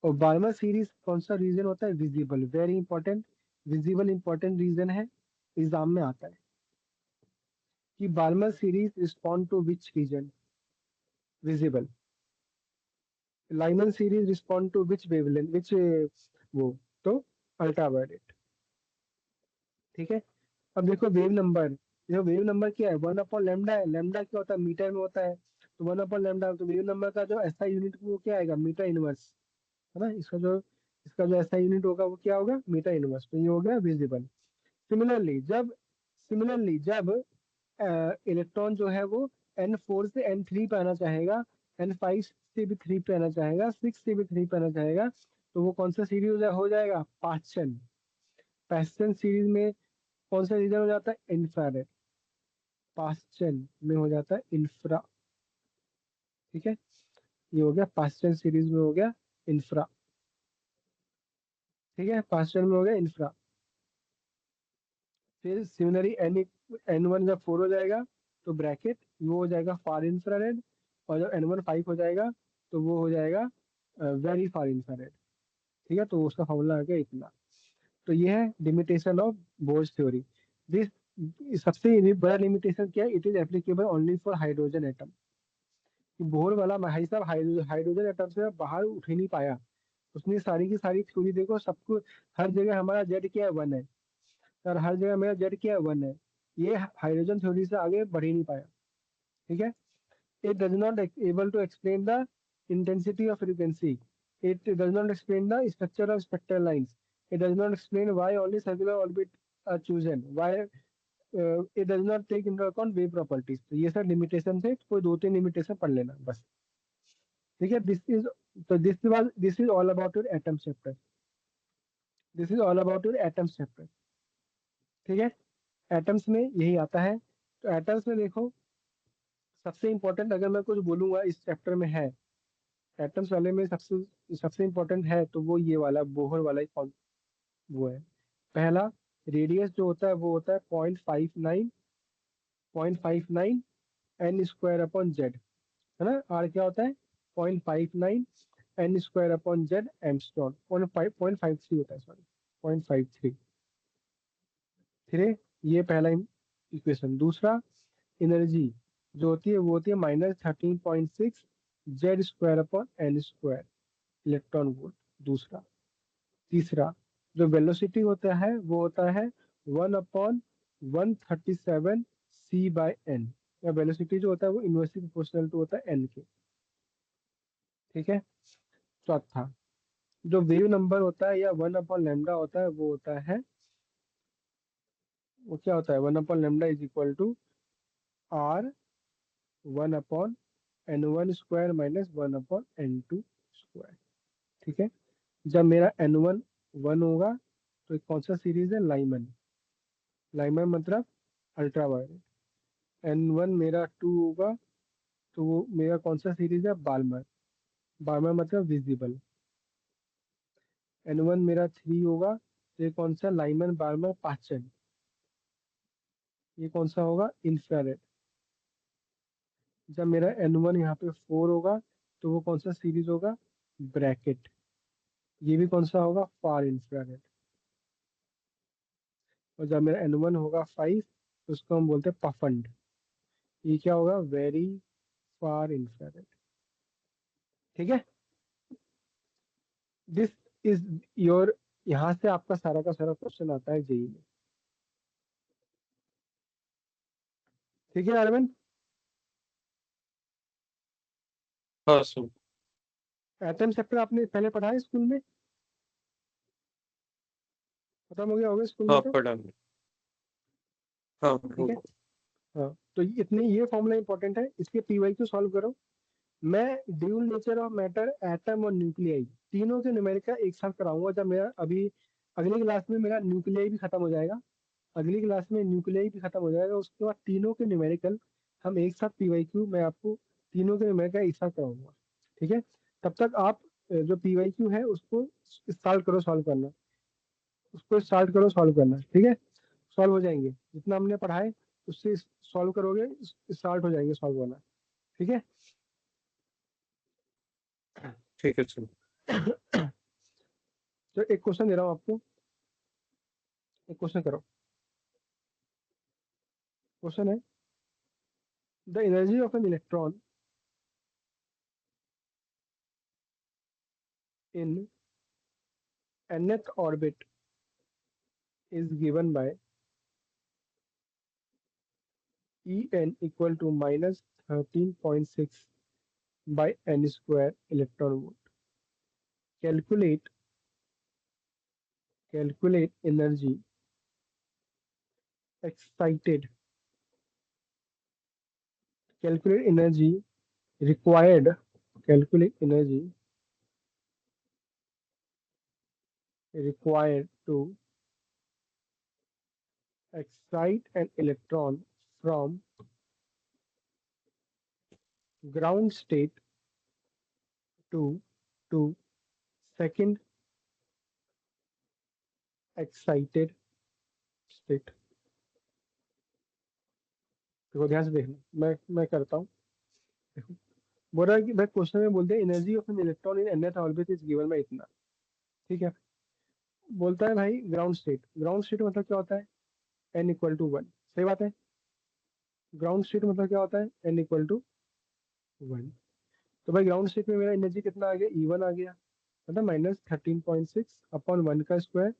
और बाल्मर सीरीज कौन सा रीजन होता है? Visible, very important. Visible important region है, एग्जाम में आता है कि Balmer series respond to which region? Visible. Lyman series respond to which wavelength, which वो, तो अल्ट्रावायलेट। ठीक है। अब देखो वेव नंबर, देखो वेव नंबर क्या है? 1/λ है। लैम्डा क्या होता है? मीटर में होता है। तो 1/λ, तो वेव नंबर का जो एसआई यूनिट वो क्या आएगा? मीटर इनवर्स, है ना। इसका जो एसआई यूनिट होगा वो क्या होगा? Metre inverse. तो ये हो गया विजिबल। सिमिलरली जब इलेक्ट्रॉन जो है वो N4 से N3 पे आना चाहेगा, N5 से भी 3 पे आना चाहेगा, 6 से भी 3 पे आना चाहेगा, तो वो कौन सा सीरीज हो जाएगा? पास्चन। पास्चन सीरीज में कौन सा रीजन हो जाता है? इंफ्रारेड। पास्चन में हो जाता है इंफ्रा। ठीक है। ये हो गया पास्चन सीरीज में हो गया इंफ्रा। ठीक है, पास्चन में हो गया इंफ्रा। फिर सिमिलरली N1 जब 4 हो जाएगा तो ब्रैकेट वो हो जाएगा फार इंफ्रारेड। और जब N1 5 हो जाएगा तो वो हो जाएगा वेरी फार इंफ्रारेड। ठीक है, तो उसका फॉर्मूला आ गया इतना। तो ये है limitation of bourse theory. This सबसे बड़ा लिमिटेशन क्या है? It is applicable only for hydrogen atom. Bore वाला भाई साहब हाइड्रोजन एटम से बाहर उठ ही नहीं पाया। उसने सारी की सारी थ्योरी देखो, सबको हर जगह हमारा जेड क्या है? 1 है। और हर जगह मेरा जेड क्या है? 1 है। ये हाइड्रोजन थ्योरी से आगे बढ़ ही नहीं पाया। ठीक है। It does not able to explain the intensity of frequency. It does not explain the structure of spectral lines. It does not explain why only circular orbit are chosen, why it does not take into account wave properties. तो ये सब limitation है, कोई 2-3 limitation पढ़ लेना बस। ठीक है। This is all about your atom chapter. This is all about your atoms chapter. ठीक है। एटम्स में यही आता है। तो एटम्स में देखो, सबसे इंपॉर्टेंट अगर मैं कुछ बोलूंगा इस चैप्टर में है, एटम्स वाले में सबसे सबसे इंपॉर्टेंट है तो वो ये वाला बोहर वाला ही वो है। पहला, रेडियस जो होता है वो होता है 0.59 n² अपॉन जेड, है ना। आर क्या होता है? 0.59 n² अपॉन जेड एमस्ट्रॉन। 0.53 होता है, सॉरी, 0.53। ठीक है, ये पहला इक्वेशन। दूसरा, एनर्जी जो होती है वो होती है -13.6 Z² upon N², electron volt. दूसरा। तीसरा, जो वेलोसिटी होता है वो होता है 1/137 C/n। या वेलोसिटी जो होता है वो इनवर्सली प्रोपोर्शनल टू होता है n के। ठीक है। चौथा, जो वेव नंबर होता है या 1/λ होता है वो होता है, वो क्या होता है? 1/λ = R1/N1² - 1/N2²। ठीक है। जब मेरा N1 1 होगा तो एक कौन सा सीरीज है? लाइमन। लाइमन मतलब अल्ट्रावायलेट। N1 मेरा 2 होगा तो वो मेरा कौन सा सीरीज है? बाल्मर। बाल्मर मतलब विजिबल। N1 मेरा 3 होगा तो ये कौन सा? लाइमन बाल्मर पाचन। ये कौन सा होगा? इंफ्रारेड। जब मेरा N1 यहाँ पे 4 होगा तो वो कौन सा सीरीज होगा? ब्रैकेट। ये भी कौन सा होगा? फार इंफ्रारेड। और जब मेरा N1 होगा 5 तो उसको हम बोलते हैं पफंड। ये क्या होगा? Very far infrared. ठीक है। दिस इज योर, यहाँ से आपका सारा का सारा क्वेश्चन आता है जेई में। ठीक है अरविंद। हाँ सर। एटम चैप्टर आपने पहले पढ़ा है स्कूल में? खत्म हो गया होगा स्कूल में हाँ तो। पढ़ा मैं। हाँ ठीक है। होगा। हाँ, तो इतने ये फॉर्मूला इंपॉर्टेंट है, इसके पीवाईक्यू सॉल्व करो। मैं dual nature of matter, atom और न्यूक्लियाई, तीनों के न्यूमेरिकल एक साथ कराऊंगा। जब मेरा अभी अगली क्लास में मेरा न्यूक्लियाई भी खत्म हो जाएगा, अगली क्लास में न्यूक्लियाई भी खत्म हो जाएगा, उसके बाद तीनों के न्यूमेरिकल हम एक साथ पीवाईक्यू, मैं आपको तीनों के न्यूमेरिकल एक साथ कराऊंगा। ठीक है। तब तक आप जो पीवाईक्यू है उसको स्टार्ट करो सॉल्व करना, उसको स्टार्ट करो सॉल्व करना। ठीक है। सॉल्व हो जाएंगे जितना हमने पढ़ा है उससे सॉल्व करोगे, स्टार्ट हो जाएंगे सॉल्व होना। ठीक है। ठीक है सर। तो एक क्वेश्चन दे रहा हूँ आपको, एक क्वेश्चन करो। क्वेश्चन है, the energy of an electron in nth orbit is given by En equal to minus 13.6 by n square electron volt. Calculate energy excited. Calculate energy required. Calculate energy required to excite an electron from ground state to second excited state. देखो ध्यान से देखना, मैं करता हूँ। देखो बोल रहा है कि भाई क्वेश्चन में बोलते हैं energy of an electron in nth orbit is given by इतना। ठीक है। बोलता है भाई ग्राउंड स्टेट। ग्राउंड स्टेट मतलब क्या होता है? n equal to 1। सही बात है। ग्राउंड स्टेट मतलब क्या होता है? n equal to 1। तो भाई ग्राउंड स्टेट में मेरा एनर्जी कितना आ गया? E1 आ गया, मतलब -13.6 अपॉन 1 का स्क्वायर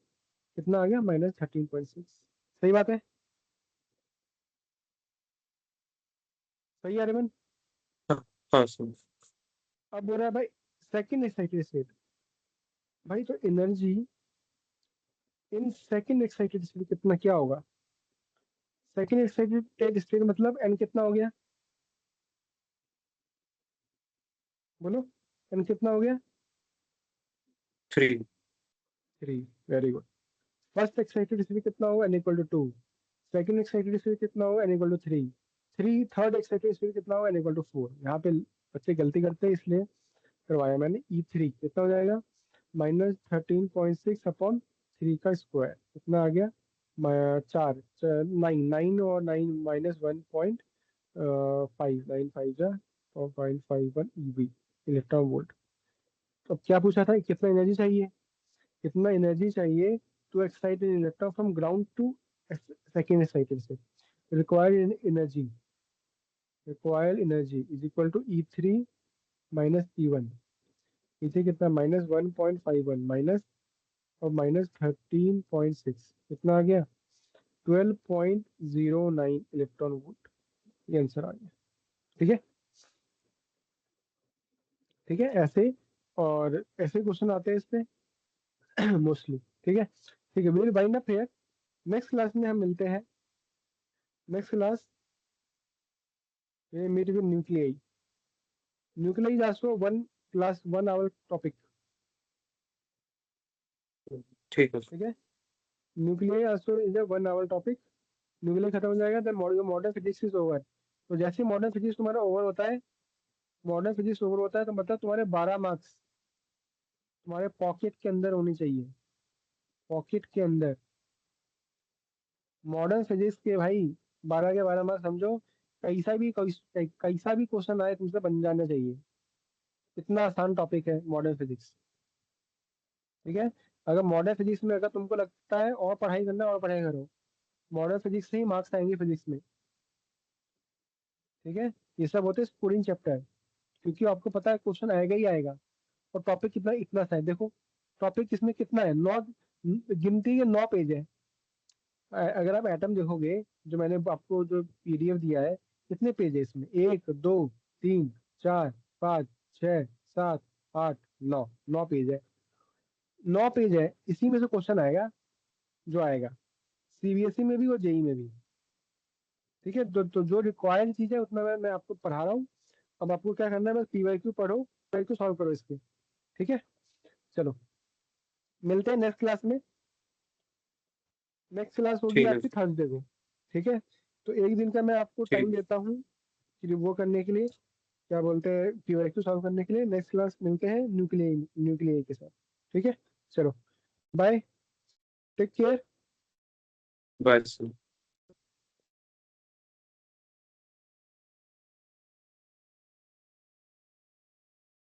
कितना आ गया? -13.6। सही बात है। सही है अरविंद? हाँ सर। अब बोल रहा है भाई सेकंड एक्साइटेड स्टेट। भाई तो energy in second excited state कितना क्या होगा? सेकंड एक्साइटेड स्टेट मतलब n कितना हो गया? बोलो, n कितना हो गया? 3। 3। Very good. First excited state कितना होगा? n equal to 2। Second excited state कितना होगा? n equal to 3। Third excited state कितना होगा? n equal to 4। यहाँ पे बच्चे गलती करते हैं इसलिए करवाया मैंने। E3 कितना हो जाएगा? -13.6 अपॉन 3 का स्क्वायर कितना आ गया? 4 9 और 9 -1.5 9 5 जा 4.51 EV इलेक्ट्रॉन वोल्ट। तो अब क्या पूछा था? कितना एनर्जी चाहिए? कितना एनर्जी चाहिए to excite an electron from ground to second excited से? Required energy is equal to E3 minus E1। E3 कितना? -1.51 माइनस और -13.6 कितना आ गया? 12.09 इलेक्ट्रॉन वोल्ट। ये आंसर आ गया। ठीक है। ठीक है ऐसे, और ऐसे क्वेश्चन आते हैं इस पे मोस्टली। ठीक है। ठीक है, will wind up here. Next class में हम मिलते हैं। Next class meet with nuclei. Nuclei is also one class 1 hour topic. ठीक है सर। ठीक है। Nuclei also is a 1 hour topic. Nuclei खत्म हो जाएगा then modern physics is over. तो जैसे मॉडर्न फिजिक्स तुम्हारा ओवर होता है, मॉडर्न फिजिक्स ओवर होता है तो मतलब तुम्हारे 12 मार्क्स तुम्हारे पॉकेट के अंदर होनी चाहिए। पॉकेट के अंदर मॉडर्न फिजिक्स के भाई 12 के 12 मार्क्स समझो। कैसा भी क्वेश्चन आए तुमसे बन जाना चाहिए। इतना आसान टॉपिक है मॉडर्न फिजिक्स। ठीक है। अगर मॉडर्न फिजिक्स में अगर तुमको लगता है और पढ़ाई करना और पढ़ाई करो, मॉडर्न फिजिक्स से ही मार्क्स आएंगे फिजिक्स में। ठीक है। ये सब होते हैं स्कोरिंग चैप्टर, क्योंकि आपको पता है क्वेश्चन आएगा ही आएगा। और टॉपिक कितना इतना सा है देखो। टॉपिक इसमें कितना है? 9, गिनती के 9 पेज है। अगर आप एटम देखोगे, जो मैंने आपको जो PDF दिया है, कितने पेज है इसमें? 1 2 3 4 5 6 7 8 9। 9 पेज है। 9 पेज है, इसी में से क्वेश्चन आएगा जो आएगा CBSE में भी और JEE में भी। ठीक है। तो जो रिक्वायर्ड चीज है उतना मैं आपको पढ़ा रहा हूँ। अब आपको क्या करना है? बस PYQ पढ़ो, PYQ सॉल्व करो इसके। ठीक है। चलो मिलते हैं नेक्स्ट क्लास में। नेक्स्ट क्लास होगी ठीक है आपकी सर। थर्सडे को। ठीक है। तो एक दिन का मैं आपको टाइम ठीक। देता हूँ कि वो करने के लिए, क्या बोलते हैं, PYQ सॉल्व करने के लिए। नेक्स्ट क्लास मिलते हैं न्यूक्लियाई के साथ। ठीक है। चलो bye, take care. Bye sir.